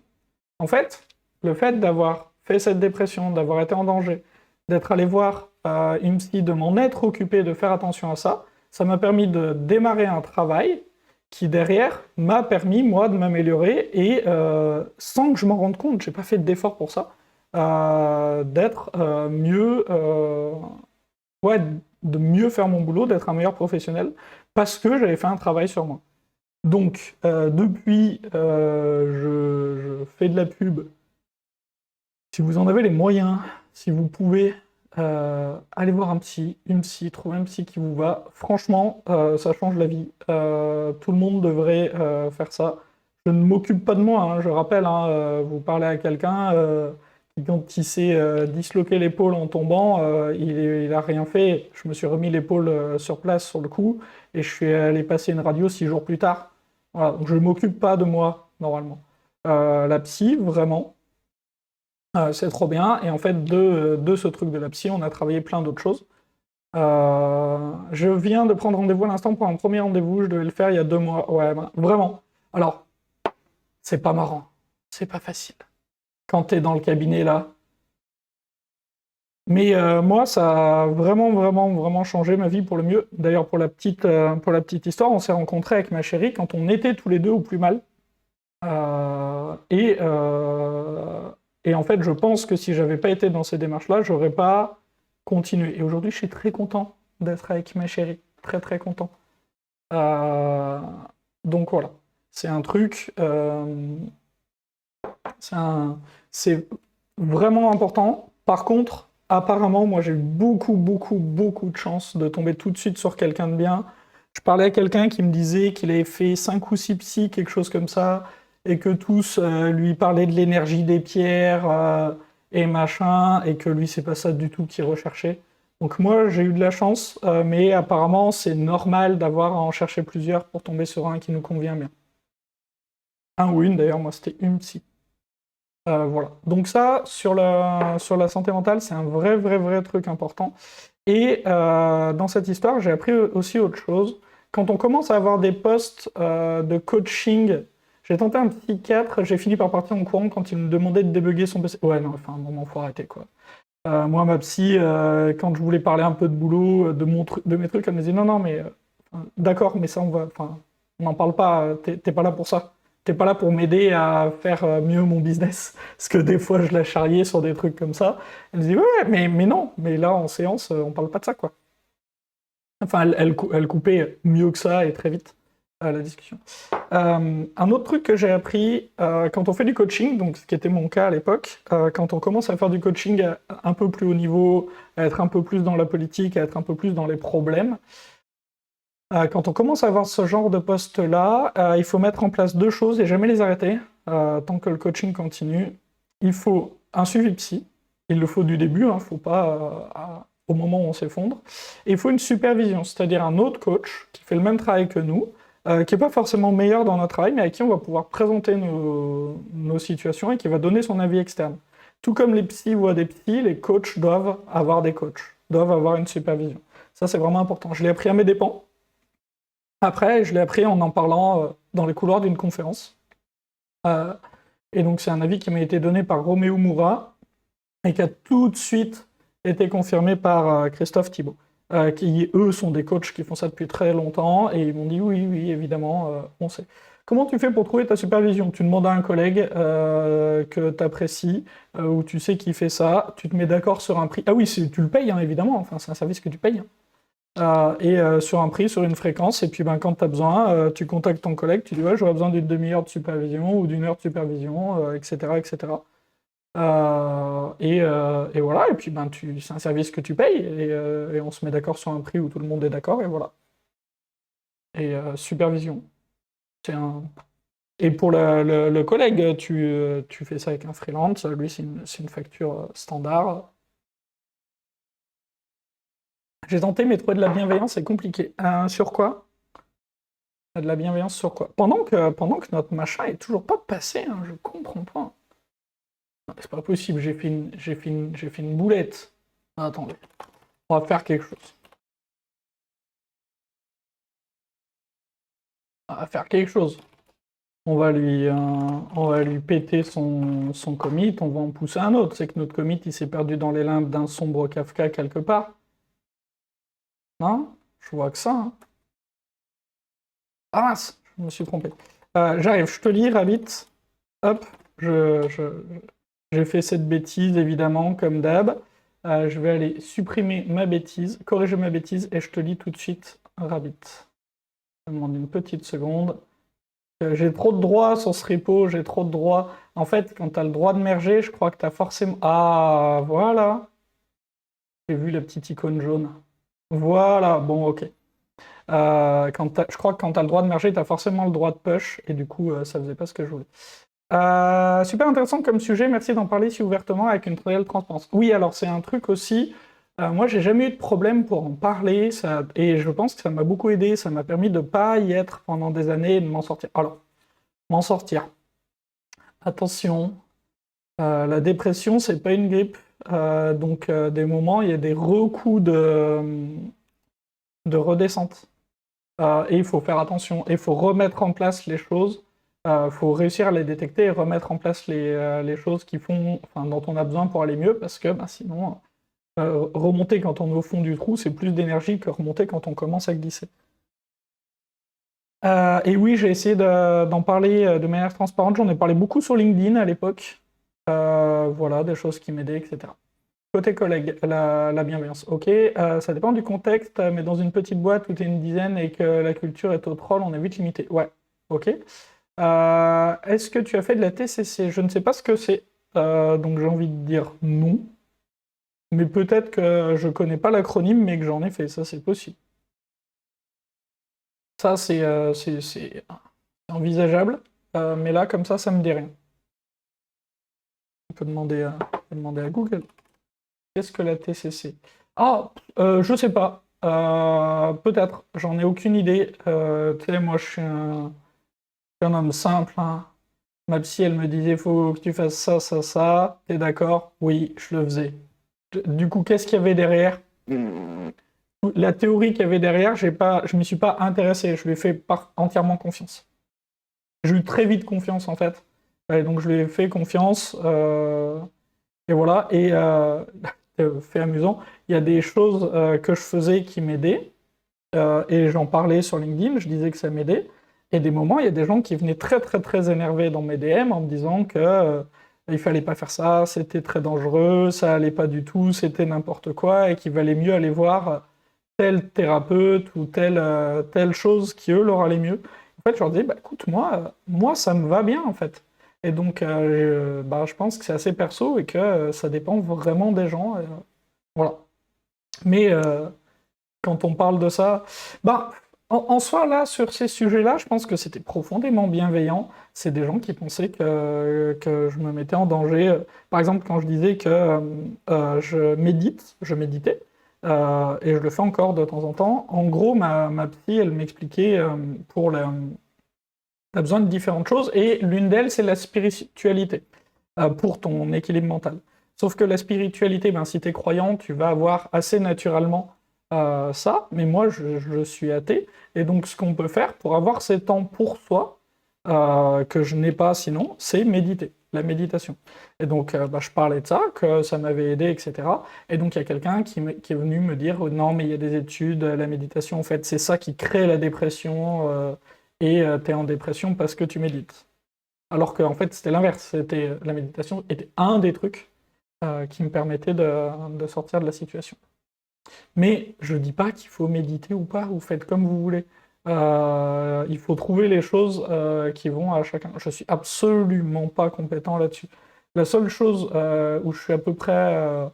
En fait, le fait d'avoir fait cette dépression, d'avoir été en danger, d'être allé voir une psy, de m'en être occupé, de faire attention à ça, ça m'a permis de démarrer un travail qui, derrière, m'a permis, moi, de m'améliorer et, sans que je m'en rende compte, j'ai pas fait d'effort pour ça, d'être mieux, ouais, de mieux faire mon boulot, d'être un meilleur professionnel, parce que j'avais fait un travail sur moi. Donc, depuis, je fais de la pub. Si vous en avez les moyens, si vous pouvez, allez voir un psy, une psy, trouver un psy qui vous va. Franchement, ça change la vie. Tout le monde devrait faire ça. Je ne m'occupe pas de moi, hein, je rappelle, hein, vous parlez à quelqu'un qui, quand il s'est disloqué l'épaule en tombant, il a rien fait. Je me suis remis l'épaule sur place sur le coup, et je suis allé passer une radio 6 jours plus tard. Voilà, donc je ne m'occupe pas de moi, normalement. La psy, vraiment, c'est trop bien. Et en fait, de ce truc de la psy, on a travaillé plein d'autres choses. Je viens de prendre rendez-vous à l'instant pour un premier rendez-vous, je devais le faire il y a 2 mois. Ouais, bah, vraiment. Alors, c'est pas marrant, c'est pas facile. Quand t'es dans le cabinet là. Mais moi, ça a vraiment, vraiment, vraiment changé ma vie pour le mieux. D'ailleurs, pour la petite histoire, on s'est rencontrés avec ma chérie quand on était tous les deux au plus mal. Euh, et, euh, et en fait, je pense que si j'avais pas été dans ces démarches-là, j'aurais pas continué. Et aujourd'hui, je suis très content d'être avec ma chérie. Très, très content. Euh, donc voilà. C'est un truc. C'est un- c'est vraiment important. Par contre, apparemment, moi j'ai eu beaucoup, beaucoup, beaucoup de chance de tomber tout de suite sur quelqu'un de bien. Je parlais à quelqu'un qui me disait qu'il avait fait 5 ou 6 psys, quelque chose comme ça, et que tous lui parlaient de l'énergie des pierres et machin, et que lui, c'est pas ça du tout qu'il recherchait. Donc moi, j'ai eu de la chance, mais apparemment, c'est normal d'avoir à en chercher plusieurs pour tomber sur un qui nous convient bien. Un ou une, d'ailleurs, moi, c'était une psy. Voilà. Donc ça, sur la santé mentale, c'est un vrai, vrai, vrai truc important. Et dans cette histoire, j'ai appris aussi autre chose. Quand on commence à avoir des postes de coaching, j'ai tenté un psychiatre, j'ai fini par partir en courant quand il me demandait de débugger son PC. Ouais, non, enfin, un moment, faut arrêter, quoi. Moi, ma psy, quand je voulais parler un peu de boulot, de mes trucs, elle me disait, non, non, mais d'accord, mais ça, on n'en parle pas, t'es pas là pour ça. T'es pas là pour m'aider à faire mieux mon business. Parce que des fois, je la charriais sur des trucs comme ça. Elle me dit, ouais, ouais, mais non, mais là, en séance, on parle pas de ça, quoi. Enfin, elle coupait mieux que ça et très vite la discussion. Un autre truc que j'ai appris quand on fait du coaching, donc ce qui était mon cas à l'époque, quand on commence à faire du coaching à un peu plus haut niveau, à être un peu plus dans la politique, à être un peu plus dans les problèmes, quand on commence à avoir ce genre de poste-là, il faut mettre en place 2 choses et jamais les arrêter tant que le coaching continue. Il faut un suivi psy, il le faut du début, hein, faut pas au moment où on s'effondre. Et il faut une supervision, c'est-à-dire un autre coach qui fait le même travail que nous, qui n'est pas forcément meilleur dans notre travail, mais à qui on va pouvoir présenter nos situations et qui va donner son avis externe. Tout comme les psys voient des psys, les coachs doivent avoir des coachs, doivent avoir une supervision. Ça, c'est vraiment important. Je l'ai appris à mes dépens. Après, je l'ai appris en parlant dans les couloirs d'une conférence. Euh, et donc, c'est un avis qui m'a été donné par Roméo Moura et qui a tout de suite été confirmé par Christophe Thibault, qui, eux, sont des coachs qui font ça depuis très longtemps et ils m'ont dit oui, oui, évidemment, on sait. Comment tu fais pour trouver ta supervision? Tu demandes à un collègue que tu apprécies ou tu sais qui fait ça, tu te mets d'accord sur un prix. Ah oui, tu le payes, hein, évidemment, enfin, c'est un service que tu payes. Hein. Sur un prix, sur une fréquence, et puis ben, quand tu as besoin, tu contactes ton collègue, tu dis ouais, j'aurais besoin d'une demi-heure de supervision ou d'une heure de supervision, etc. etc. Et voilà, et puis ben, c'est un service que tu payes, et on se met d'accord sur un prix où tout le monde est d'accord, et voilà. Et supervision, c'est un... Et pour le collègue, tu fais ça avec un freelance, lui c'est une facture standard. J'ai tenté, mais trouver de la bienveillance, c'est compliqué. Sur quoi? De la bienveillance sur quoi? Pendant que notre machin est toujours pas passé, hein, je comprends pas. Non, c'est pas possible, j'ai fait une boulette. Ah, attendez, on va faire quelque chose. On va faire quelque chose. On va lui péter son commit, on va en pousser un autre. C'est que notre commit, il s'est perdu dans les limbes d'un sombre Kafka quelque part. Non? Je vois que ça. Hein. Ah mince, je me suis trompé. J'arrive, je te lis, Rabbit. Hop, j'ai fait cette bêtise, évidemment, comme d'hab. Je vais aller supprimer ma bêtise, corriger ma bêtise, et je te lis tout de suite Rabbit. Je me demande une petite seconde. J'ai trop de droits sur ce repo, j'ai trop de droits. En fait, quand tu as le droit de merger, je crois que tu as forcément... Ah, voilà. J'ai vu la petite icône jaune. Voilà, bon, ok. Je crois que quand tu as le droit de merger, tu as forcément le droit de push, et du coup, ça faisait pas ce que je voulais. Super intéressant comme sujet, merci d'en parler si ouvertement avec une réelle transparence. Oui, alors c'est un truc aussi, moi j'ai jamais eu de problème pour en parler, et je pense que ça m'a beaucoup aidé, ça m'a permis de pas y être pendant des années et de m'en sortir. Alors, m'en sortir. Attention, la dépression c'est pas une grippe, Donc, des moments, il y a des recoups de redescente. Et il faut faire attention. Et il faut remettre en place les choses. Il faut réussir à les détecter et remettre en place les choses dont on a besoin pour aller mieux, parce que sinon, remonter quand on est au fond du trou, c'est plus d'énergie que remonter quand on commence à glisser. Et oui, j'ai essayé d'en parler de manière transparente. J'en ai parlé beaucoup sur LinkedIn à l'époque. Voilà, des choses qui m'aidaient, etc. Côté collègue, la bienveillance. Ok, ça dépend du contexte, mais dans une petite boîte où tu es une dizaine et que la culture est au troll, on est vite limité. Ouais, ok. Est-ce que tu as fait de la TCC? Je ne sais pas ce que c'est, donc j'ai envie de dire non. Mais peut-être que je connais pas l'acronyme, mais que j'en ai fait, ça c'est possible. Ça c'est envisageable, mais là comme ça me dit rien. On peut demander à Google. Qu'est-ce que la TCC? Ah, je sais pas. Peut-être, j'en ai aucune idée. Tu sais, moi je suis un homme simple, hein. Ma psy, elle me disait, faut que tu fasses ça, ça, ça. T'es d'accord? Oui, je le faisais. Du coup, qu'est-ce qu'il y avait derrière? La théorie qu'il y avait derrière, je ne m'y suis pas intéressé. Je lui ai fait entièrement confiance. J'ai eu très vite confiance, en fait. Et donc, je lui ai fait confiance. Et voilà. Et fait amusant, il y a des choses que je faisais qui m'aidaient. Et j'en parlais sur LinkedIn, je disais que ça m'aidait. Et des moments, il y a des gens qui venaient très très très énervés dans mes DM en me disant que il fallait pas faire ça, c'était très dangereux, ça allait pas du tout, c'était n'importe quoi, et qu'il valait mieux aller voir tel thérapeute ou telle chose qui eux leur allait mieux. En fait, je leur disais, bah écoute, moi ça me va bien en fait. Et donc, je pense que c'est assez perso et que ça dépend vraiment des gens. Voilà. Mais quand on parle de ça, en soi, là, sur ces sujets-là, je pense que c'était profondément bienveillant. C'est des gens qui pensaient que je me mettais en danger. Par exemple, quand je disais que je méditais, et je le fais encore de temps en temps. En gros, ma psy, elle m'expliquait t'as besoin de différentes choses, et l'une d'elles, c'est la spiritualité, pour ton équilibre mental. Sauf que la spiritualité, si tu es croyant, tu vas avoir assez naturellement ça, mais moi je suis athée, et donc ce qu'on peut faire pour avoir ces temps pour soi, que je n'ai pas sinon, c'est méditer, la méditation. Et donc je parlais de ça, que ça m'avait aidé, etc. Et donc il y a quelqu'un qui est venu me dire, non mais il y a des études, la méditation en fait c'est ça qui crée la dépression, et tu es en dépression parce que tu médites. Alors qu'en fait c'était l'inverse, la méditation était un des trucs qui me permettait de sortir de la situation. Mais je dis pas qu'il faut méditer ou pas, vous faites comme vous voulez. Il faut trouver les choses qui vont à chacun. Je suis absolument pas compétent là-dessus. La seule chose où je suis à peu près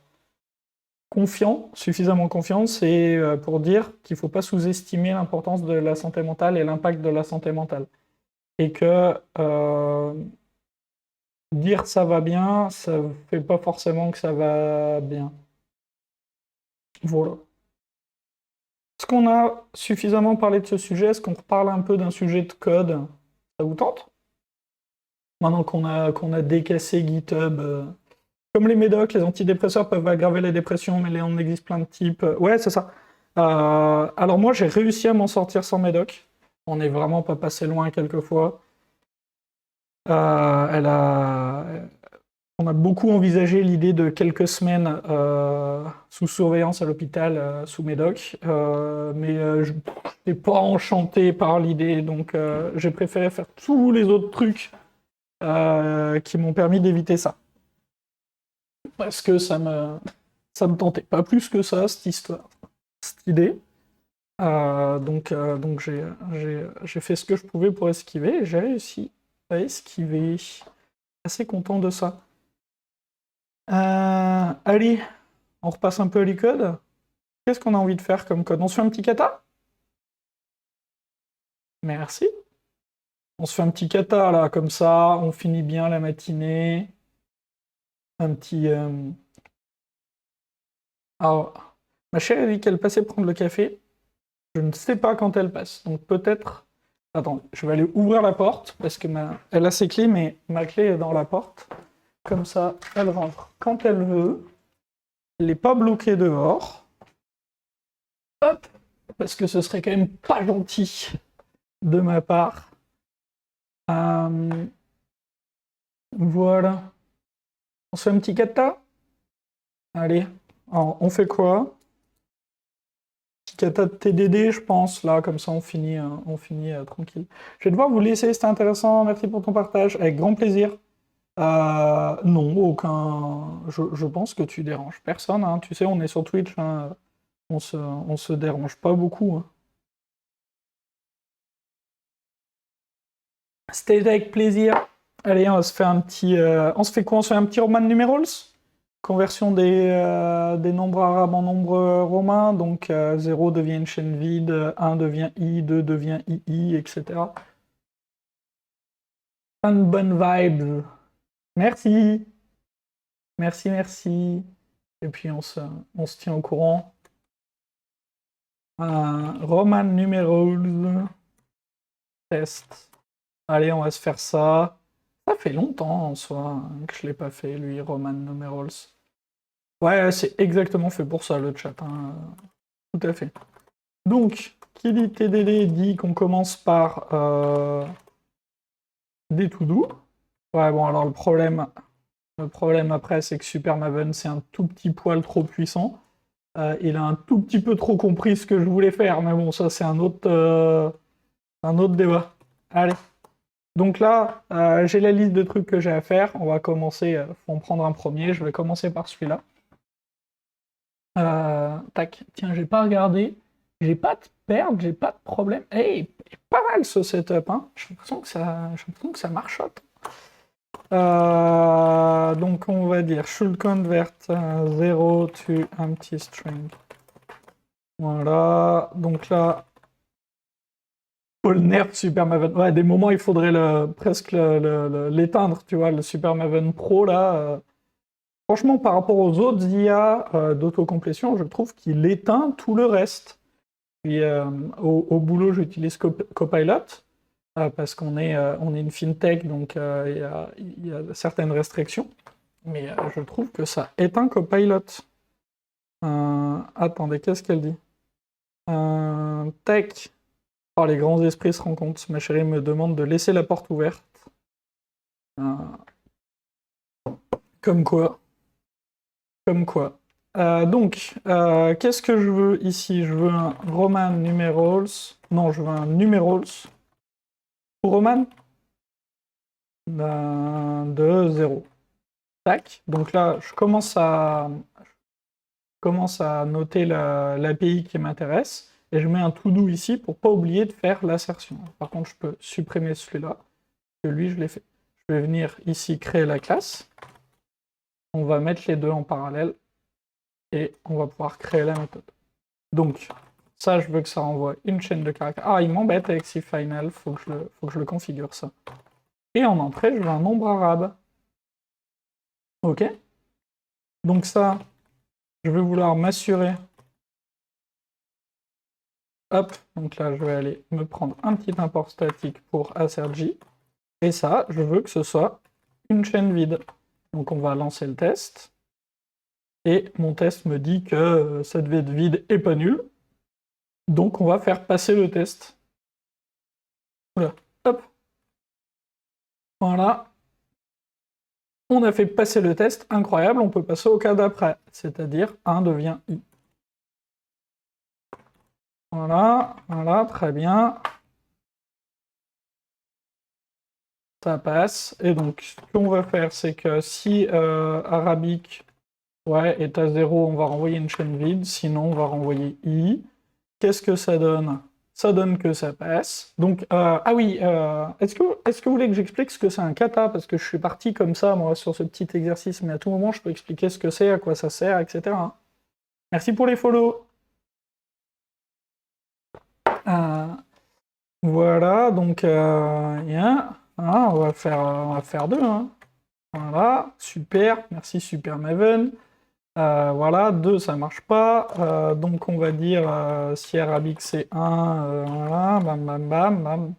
suffisamment confiant, c'est pour dire qu'il faut pas sous-estimer l'importance de la santé mentale et l'impact de la santé mentale. Et que dire ça va bien, ça fait pas forcément que ça va bien. Voilà. Est-ce qu'on a suffisamment parlé de ce sujet? Est-ce qu'on reparle un peu d'un sujet de code? Ça vous tente? Maintenant qu'on a décassé GitHub. Comme les médocs, les antidépresseurs peuvent aggraver les dépressions, mais il en existe plein de types. Ouais, c'est ça. Alors moi, j'ai réussi à m'en sortir sans médoc. On n'est vraiment pas passé loin quelquefois. On a beaucoup envisagé l'idée de quelques semaines sous surveillance à l'hôpital, sous médoc, mais je n'étais pas enchanté par l'idée, donc j'ai préféré faire tous les autres trucs qui m'ont permis d'éviter ça. Parce que ça me tentait pas plus que ça, cette histoire, cette idée. Donc j'ai fait ce que je pouvais pour esquiver, et j'ai réussi à esquiver. Assez content de ça. Allez, on repasse un peu les codes. Qu'est-ce qu'on a envie de faire comme code? On se fait un petit kata? Merci. On se fait un petit kata, là, comme ça, on finit bien la matinée. Un petit... Alors, ma chère a dit qu'elle passait prendre le café. Je ne sais pas quand elle passe, donc peut-être... Attends, je vais aller ouvrir la porte, parce que elle a ses clés, mais ma clé est dans la porte. Comme ça, elle rentre quand elle veut. les pas bloquer dehors. Hop, parce que ce serait quand même pas gentil de ma part. Voilà. On se fait un petit kata? Allez, alors, on fait quoi? Petit kata de TDD, je pense, là, comme ça on finit tranquille. Je vais devoir vous laisser, c'était intéressant, merci pour ton partage, avec grand plaisir. Non, aucun. Je pense que tu déranges personne, hein. Tu sais, on est sur Twitch, hein. On se dérange pas beaucoup, hein. C'était avec plaisir. Allez, on se fait un petit. On se fait quoi? On se fait un petit Roman numerals? Conversion des nombres arabes en nombres romains. Donc 0 devient une chaîne vide, 1 devient I, 2 devient II, etc. Plein de bonnes vibes. Merci. Merci, merci. Et puis on se tient au courant. Roman numerals. Test. Allez, on va se faire ça. Ça fait longtemps en soi hein, que je l'ai pas fait, lui, Roman numerals. Ouais, c'est exactement fait pour ça le chat. Hein. Tout à fait. Donc, qui dit TDD dit qu'on commence par des tout doux. Ouais, bon, alors le problème après, c'est que Super Maven, c'est un tout petit poil trop puissant. Il a un tout petit peu trop compris ce que je voulais faire, mais bon, ça, c'est un autre débat. Allez. Donc là, j'ai la liste de trucs que j'ai à faire. On va commencer, faut en prendre un premier. Je vais commencer par celui-là. Tac, tiens, j'ai pas regardé. J'ai pas de perte, j'ai pas de problème. Hey, pas mal ce setup, hein. J'ai l'impression que ça marchote. Donc on va dire should convert 0 to empty string. Voilà, donc là, Polner Super Maven. Ouais, des moments il faudrait presque l'éteindre, tu vois, le Super Maven Pro là. Franchement, par rapport aux autres IA d'autocomplétion, je trouve qu'il éteint tout le reste. Puis au boulot, j'utilise Copilot parce qu'on est une fintech, donc il y a certaines restrictions. Mais je trouve que ça éteint Copilot. Attendez, qu'est-ce qu'elle dit? Tech. Oh, les grands esprits se rencontrent. Ma chérie me demande de laisser la porte ouverte. Comme quoi. Comme quoi. Donc, qu'est-ce que je veux ici? Je veux un Roman numerals. Non, je veux un numerals. Pour Roman de 0. Tac. Donc là, je commence à noter l'API qui m'intéresse. Et je mets un to-do ici pour pas oublier de faire l'assertion. Par contre, je peux supprimer celui-là. Que lui, je l'ai fait. Je vais venir ici créer la classe. On va mettre les deux en parallèle. Et on va pouvoir créer la méthode. Donc, ça, je veux que ça renvoie une chaîne de caractères. Ah, il m'embête avec cFinal, faut que je le configure, ça. Et en entrée, je veux un nombre arabe. Ok. Donc ça, je vais vouloir m'assurer. Hop, donc là, je vais aller me prendre un petit import statique pour assertj. Et ça, je veux que ce soit une chaîne vide. Donc on va lancer le test. Et mon test me dit que ça devait être vide et pas nul. Donc on va faire passer le test. Voilà, hop. Voilà. On a fait passer le test, incroyable, on peut passer au cas d'après, c'est-à-dire 1 devient I. Voilà, voilà, très bien. Ça passe, et donc ce qu'on va faire, c'est que si arabique ouais, est à 0, on va renvoyer une chaîne vide, sinon on va renvoyer I. Qu'est-ce que ça donne? Ça donne que ça passe. Donc, ah oui, est-ce que vous voulez que j'explique ce que c'est un kata? Parce que je suis parti comme ça, moi, sur ce petit exercice, mais à tout moment, je peux expliquer ce que c'est, à quoi ça sert, etc. Merci pour les follow. Voilà, donc, on va faire deux. Hein. Voilà, super, merci Super Maven. Voilà, 2 ça marche pas, donc on va dire si arabique c'est 1, voilà, bam bam bam bam.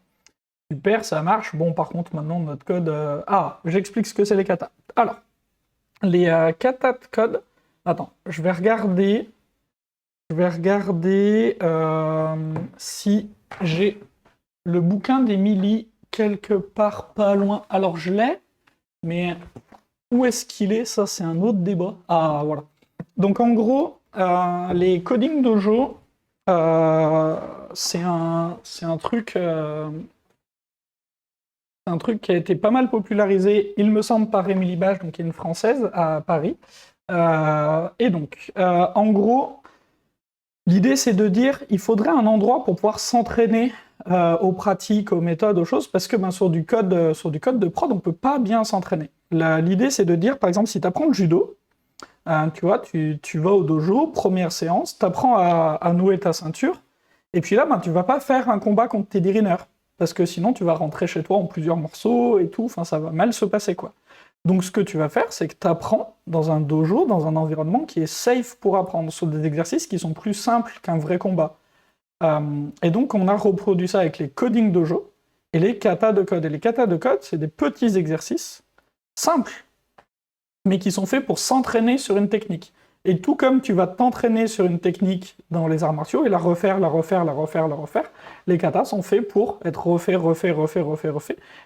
Super, ça marche. Bon, par contre, maintenant notre code. Ah, j'explique ce que c'est les katas. Alors, les katas de code, Attends, je vais regarder si j'ai le bouquin d'Emily quelque part pas loin. Alors je l'ai, mais où est-ce qu'il est? Ça, c'est un autre débat. Ah, voilà. Donc en gros, les coding dojo, c'est un truc qui a été pas mal popularisé, il me semble, par Émilie Bage, donc qui est une Française à Paris. Et donc, en gros, l'idée c'est de dire il faudrait un endroit pour pouvoir s'entraîner aux pratiques, aux méthodes, aux choses, parce que sur du code de prod, on peut pas bien s'entraîner. L'idée c'est de dire, par exemple, si tu apprends le judo, tu vois, tu vas au dojo, première séance, tu apprends à nouer ta ceinture, et puis là, tu vas pas faire un combat contre tes designers, parce que sinon tu vas rentrer chez toi en plusieurs morceaux et tout, enfin ça va mal se passer quoi. Donc ce que tu vas faire, c'est que tu apprends dans un dojo, dans un environnement qui est safe pour apprendre, sur des exercices qui sont plus simples qu'un vrai combat. Et donc on a reproduit ça avec les coding dojo et les katas de code. Et les katas de code, c'est des petits exercices simples, mais qui sont faits pour s'entraîner sur une technique. Et tout comme tu vas t'entraîner sur une technique dans les arts martiaux et la refaire, les katas sont faits pour être refait,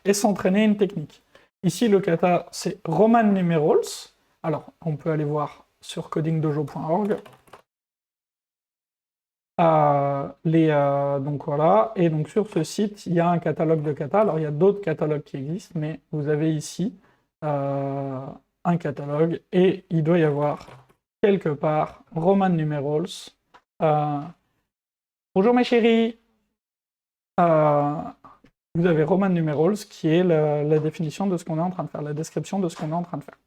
et s'entraîner une technique. Ici, le kata, c'est Roman numerals. Alors, on peut aller voir sur codingdojo.org. Donc voilà, et donc sur ce site, il y a un catalogue de kata. Alors, il y a d'autres catalogues qui existent, mais vous avez ici un catalogue, et il doit y avoir quelque part Roman numerals. Bonjour mes chéris. Vous avez Roman numerals qui est la définition de ce qu'on est en train de faire, la description de ce qu'on est en train de faire.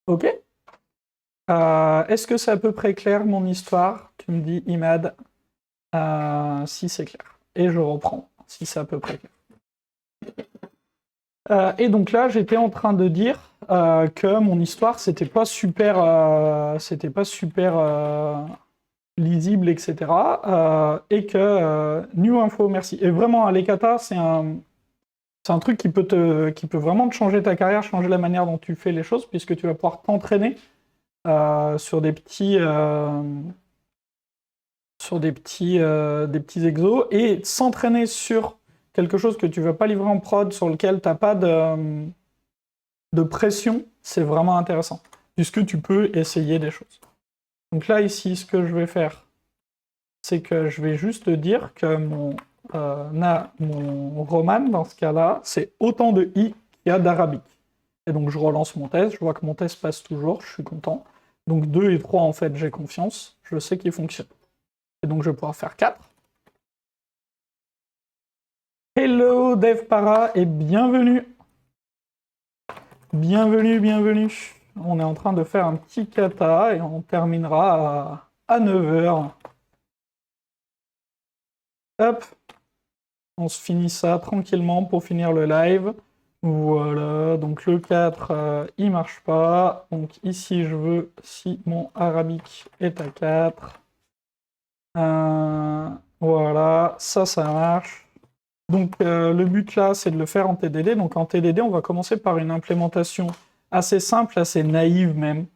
Ok. Est-ce que c'est à peu près clair mon histoire? Tu me dis Imad si c'est clair. Et je reprends si c'est à peu près clair. Et donc là, j'étais en train de dire que mon histoire, c'était pas super lisible, etc. Et que New Info, merci. Et vraiment, les katas, c'est un truc qui peut vraiment te changer ta carrière, changer la manière dont tu fais les choses, puisque tu vas pouvoir t'entraîner sur des petits exos et s'entraîner sur quelque chose que tu ne vas pas livrer en prod, sur lequel tu n'as pas de pression, c'est vraiment intéressant, puisque tu peux essayer des choses. Donc là, ici, ce que je vais faire, c'est que je vais juste dire que mon roman, dans ce cas-là, c'est autant de i qu'il y a d'arabique. Et donc je relance mon test, je vois que mon test passe toujours, je suis content. Donc 2 et 3, en fait, j'ai confiance, je sais qu'il fonctionne. Et donc je vais pouvoir faire 4. Hello DevPara et bienvenue. Bienvenue. On est en train de faire un petit kata et on terminera à 9h. Hop. On se finit ça tranquillement pour finir le live. Voilà, donc le 4, il marche pas. Donc ici, je veux si mon arabique est à 4. Voilà, ça marche. Donc le but là, c'est de le faire en TDD. Donc en TDD, on va commencer par une implémentation assez simple, assez naïve même,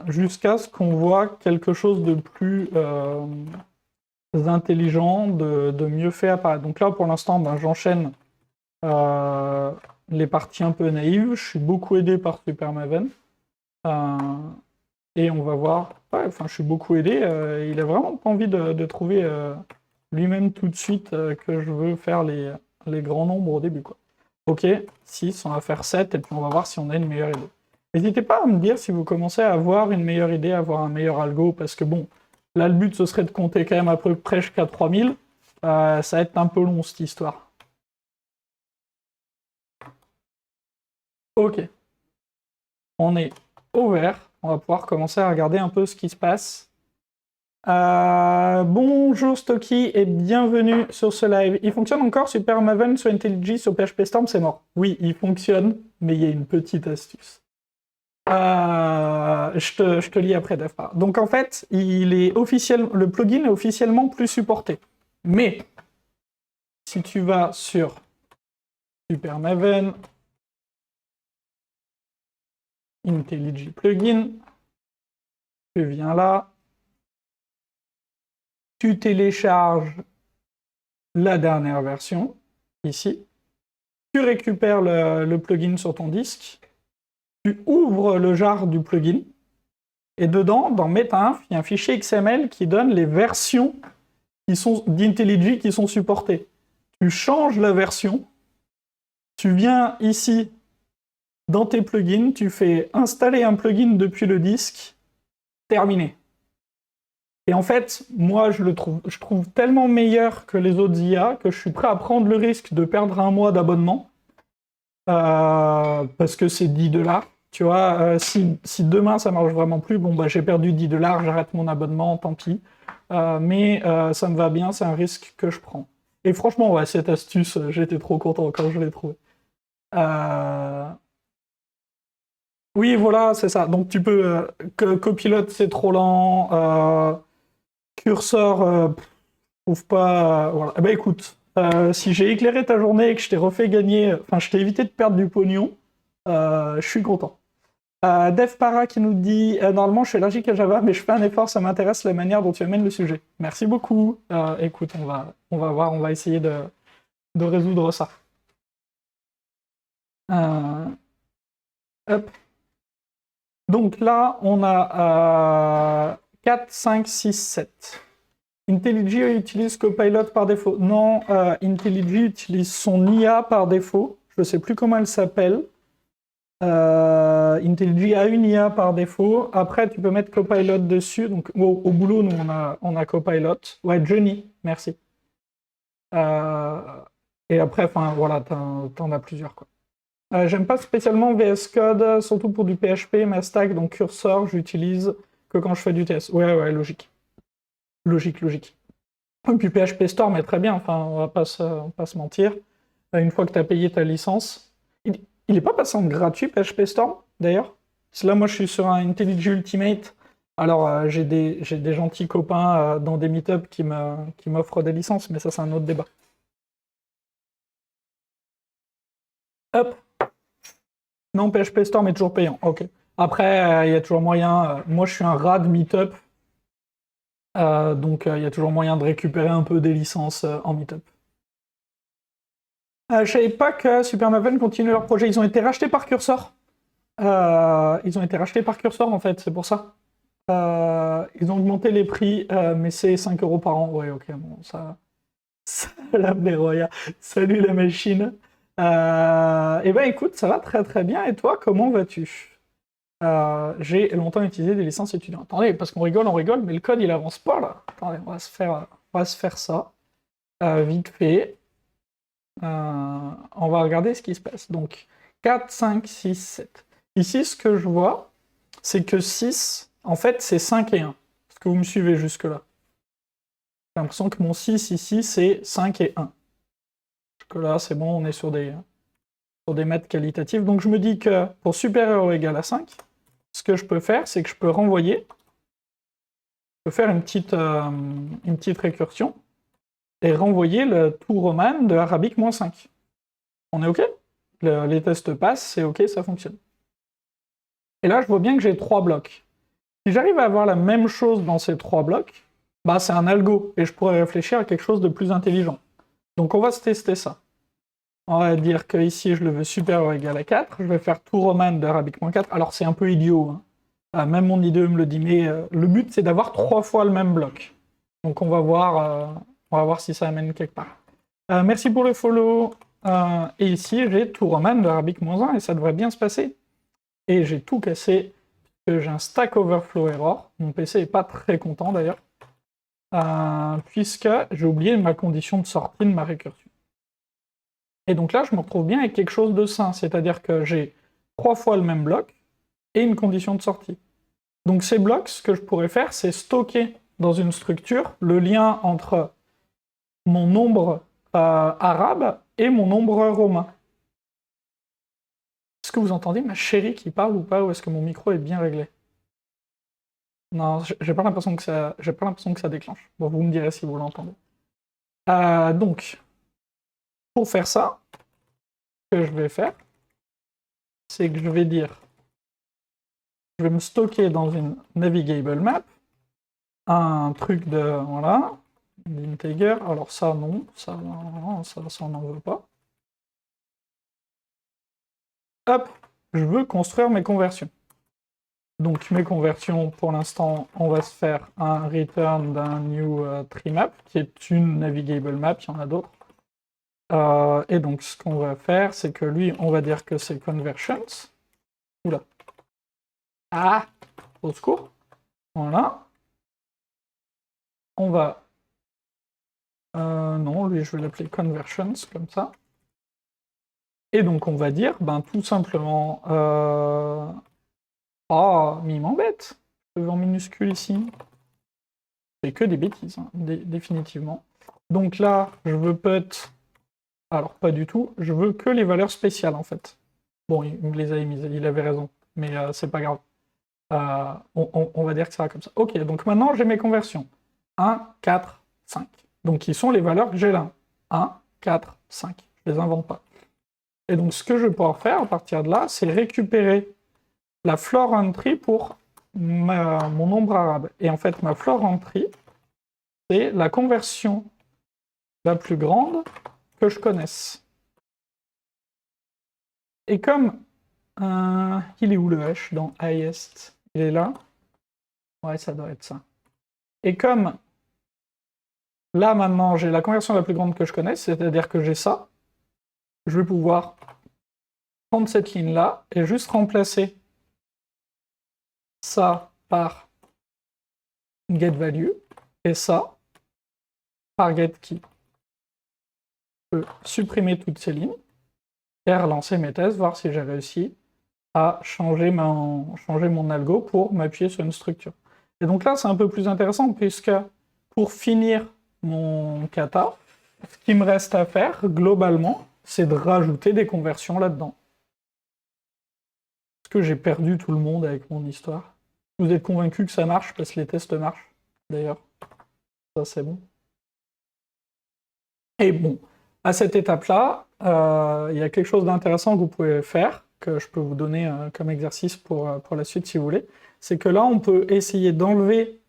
jusqu'à ce qu'on voit quelque chose de plus intelligent, de mieux fait apparaître. Donc là, pour l'instant, j'enchaîne les parties un peu naïves. Je suis beaucoup aidé par Supermaven. Et on va voir. Ouais, enfin, je suis beaucoup aidé. Il a vraiment pas envie de trouver lui-même tout de suite que je veux faire les grands nombres au début, quoi. Ok, 6, on va faire 7, et puis on va voir si on a une meilleure idée. N'hésitez pas à me dire si vous commencez à avoir une meilleure idée, à avoir un meilleur algo, parce que bon, là, le but, ce serait de compter quand même à peu près jusqu'à 3000. Ça va être un peu long, cette histoire. Ok. On est au vert. On va pouvoir commencer à regarder un peu ce qui se passe. Bonjour Stocky et bienvenue sur ce live. Il fonctionne encore Supermaven sur IntelliJ sur PHP Storm, c'est mort. Oui, il fonctionne, mais il y a une petite astuce. Je te lis après, DevPara. Donc en fait, le plugin est officiellement plus supporté. Mais si tu vas sur Supermaven, IntelliJ plugin, tu viens là, tu télécharges la dernière version, ici, tu récupères le plugin sur ton disque, tu ouvres le jar du plugin, et dedans, dans Metainf, il y a un fichier XML qui donne les versions d'IntelliJ qui sont supportées. Tu changes la version, tu viens ici, dans tes plugins, tu fais installer un plugin depuis le disque, terminé. Et en fait, moi, je trouve tellement meilleur que les autres IA que je suis prêt à prendre le risque de perdre un mois d'abonnement parce que c'est 10 $. Tu vois, si demain ça marche vraiment plus, bon bah j'ai perdu 10 $, j'arrête mon abonnement, tant pis. Mais ça me va bien, c'est un risque que je prends. Et franchement, ouais, cette astuce, j'étais trop content quand je l'ai trouvée. Oui, voilà, c'est ça. Donc tu peux... Copilot, c'est trop lent. Curseur, je trouve pas... voilà. Eh ben écoute, si j'ai éclairé ta journée et que je t'ai refait gagner... Enfin, je t'ai évité de perdre du pognon, je suis content. DevPara qui nous dit normalement je suis allergique à Java, mais je fais un effort, ça m'intéresse la manière dont tu amènes le sujet. Merci beaucoup. Écoute, on va voir, on va essayer de résoudre ça. Hop. Donc là, on a 4, 5, 6, 7. IntelliJ utilise Copilot par défaut. Non, IntelliJ utilise son IA par défaut. Je ne sais plus comment elle s'appelle. IntelliJ a une IA par défaut. Après, tu peux mettre Copilot dessus. Donc, au boulot, nous, on a Copilot. Ouais, Johnny, merci. Et après, enfin, voilà, t'en as plusieurs, quoi. J'aime pas spécialement VS Code, surtout pour du PHP, ma stack, donc Cursor, j'utilise que quand je fais du TS. Ouais, logique. Logique. Et puis PHP Storm est très bien, enfin, on va pas se mentir. Une fois que tu as payé ta licence. Il est pas passé en gratuit, PHP Storm, d'ailleurs. Parce que là, moi, je suis sur un IntelliJ Ultimate. Alors, j'ai des gentils copains dans des meet-ups qui m'offrent des licences, mais ça, c'est un autre débat. Hop. Non, PHP Storm est toujours payant. Ok. Après, il y a toujours moyen. Moi, je suis un rat de meet-up. Donc, il y a toujours moyen de récupérer un peu des licences en meet-up. Je savais pas que Supermaven continue leur projet. Ils ont été rachetés par Cursor. Ils ont été rachetés par Cursor, en fait, c'est pour ça. Ils ont augmenté les prix, mais c'est 5 € par an. Ouais, ok, bon, ça... Salam les royas. Salut la machine. Eh ben écoute, ça va très très bien. Et toi, comment vas-tu? J'ai longtemps utilisé des licences étudiantes. Attendez, parce qu'on rigole, mais le code, il avance pas, là. Attendez, on va se faire ça. Vite fait. On va regarder ce qui se passe. Donc, 4, 5, 6, 7. Ici, ce que je vois, c'est que 6, en fait, c'est 5 et 1. Est-ce que vous me suivez jusque-là? J'ai l'impression que mon 6 ici, c'est 5 et 1. Jusque-là, c'est bon, on est sur des maths qualitatives. Donc, je me dis que pour supérieur ou égal à 5, ce que je peux faire, c'est que je peux renvoyer. Je peux faire une petite récursion et renvoyer le to roman de arabic -5. On est OK? Les tests passent, c'est OK, ça fonctionne. Et là, je vois bien que j'ai 3 blocs. Si j'arrive à avoir la même chose dans ces 3 blocs, bah c'est un algo, et je pourrais réfléchir à quelque chose de plus intelligent. Donc on va se tester ça. On va dire que ici, je le veux supérieur ou égal à 4. Je vais faire to roman de arabic -4. Alors c'est un peu idiot, hein. Même mon IDE me le dit, mais le but, c'est d'avoir 3 fois le même bloc. Donc on va voir si ça amène quelque part. Merci pour le follow. Et ici, j'ai to roman de arabic -1, et ça devrait bien se passer. Et j'ai tout cassé, parce que j'ai un Stack Overflow error. Mon PC n'est pas très content d'ailleurs, puisque j'ai oublié ma condition de sortie de ma récursion. Et donc là, je me retrouve bien avec quelque chose de sain, c'est-à-dire que j'ai 3 fois le même bloc et une condition de sortie. Donc ces blocs, ce que je pourrais faire, c'est stocker dans une structure le lien entre mon nombre arabe et mon nombre romain. Est-ce que vous entendez ma chérie qui parle ou pas, ou est-ce que mon micro est bien réglé? Non, j'ai pas l'impression que ça déclenche. Bon, vous me direz si vous l'entendez. Donc, pour faire ça, ce que je vais faire, c'est que je vais dire je vais me stocker dans une navigable map un truc de, voilà, d'integer. Alors ça, non, ça, on n'en veut pas. Hop, je veux construire mes conversions. Donc mes conversions, pour l'instant, on va se faire un return d'un new tree map, qui est une navigable map, il y en a d'autres. Et donc ce qu'on va faire, c'est que lui, on va dire que c'est conversions. Oula. Ah, au secours. Voilà. On va... non, lui, je vais l'appeler conversions, comme ça. Et donc on va dire, ben tout simplement... Oh, mais il m'embête. Je vais en minuscule ici. C'est que des bêtises, hein, définitivement. Donc là, je veux put... Alors, pas du tout. Je veux que les valeurs spéciales, en fait. Bon, il me les a émises, il avait raison. Mais c'est pas grave. On va dire que ça va comme ça. Ok, donc maintenant, j'ai mes conversions. 1, 4, 5. Donc, qui sont les valeurs que j'ai là. 1, 4, 5. Je les invente pas. Et donc, ce que je vais pouvoir faire à partir de là, c'est récupérer la floor entry pour mon nombre arabe. Et en fait, ma floor entry, c'est la conversion la plus grande que je connaisse. Et comme... il est où le h dans highest? Il est là? Ouais, ça doit être ça. Et comme là, maintenant, j'ai la conversion la plus grande que je connaisse, c'est-à-dire que j'ai ça, je vais pouvoir prendre cette ligne-là et juste remplacer ça par getValue et ça par getKey. Je peux supprimer toutes ces lignes et relancer mes tests, voir si j'ai réussi à changer mon algo pour m'appuyer sur une structure. Et donc là, c'est un peu plus intéressant, puisque pour finir mon kata, ce qui me reste à faire, globalement, c'est de rajouter des conversions là-dedans. Est-ce que j'ai perdu tout le monde avec mon histoire? Vous êtes convaincus que ça marche, parce que les tests marchent, d'ailleurs. Ça, c'est bon. Et bon, à cette étape-là, il y a quelque chose d'intéressant que vous pouvez faire, que je peux vous donner comme exercice pour la suite si vous voulez, c'est que là, on peut essayer d'enlever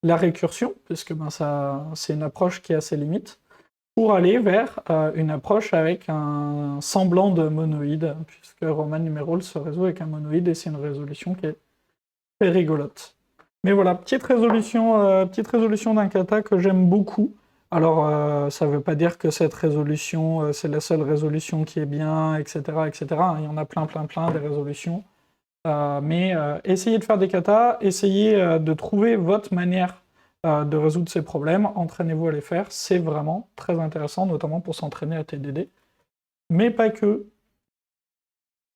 la récursion, puisque ben, c'est une approche qui a ses limites, pour aller vers une approche avec un semblant de monoïde, puisque Roman numéral se résout avec un monoïde, et c'est une résolution qui est très rigolote. Mais voilà, petite résolution d'un kata que j'aime beaucoup. Alors, ça ne veut pas dire que cette résolution, c'est la seule résolution qui est bien, etc., etc. Il y en a plein, des résolutions. Mais essayez de faire des katas, essayez de trouver votre manière de résoudre ces problèmes, entraînez-vous à les faire, c'est vraiment très intéressant, notamment pour s'entraîner à TDD. Mais pas que.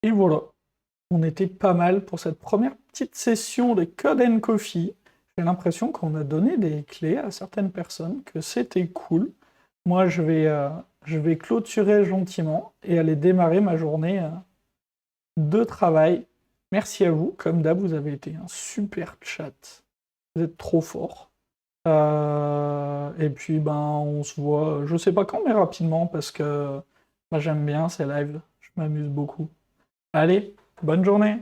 Et voilà, on était pas mal pour cette première petite session de Code & Coffee. J'ai l'impression qu'on a donné des clés à certaines personnes, que c'était cool. Moi, je vais clôturer gentiment et aller démarrer ma journée de travail. Merci à vous, comme d'hab, vous avez été un super chat. Vous êtes trop forts. Et puis, ben, on se voit, je sais pas quand, mais rapidement, parce que j'aime bien ces lives, je m'amuse beaucoup. Allez, bonne journée!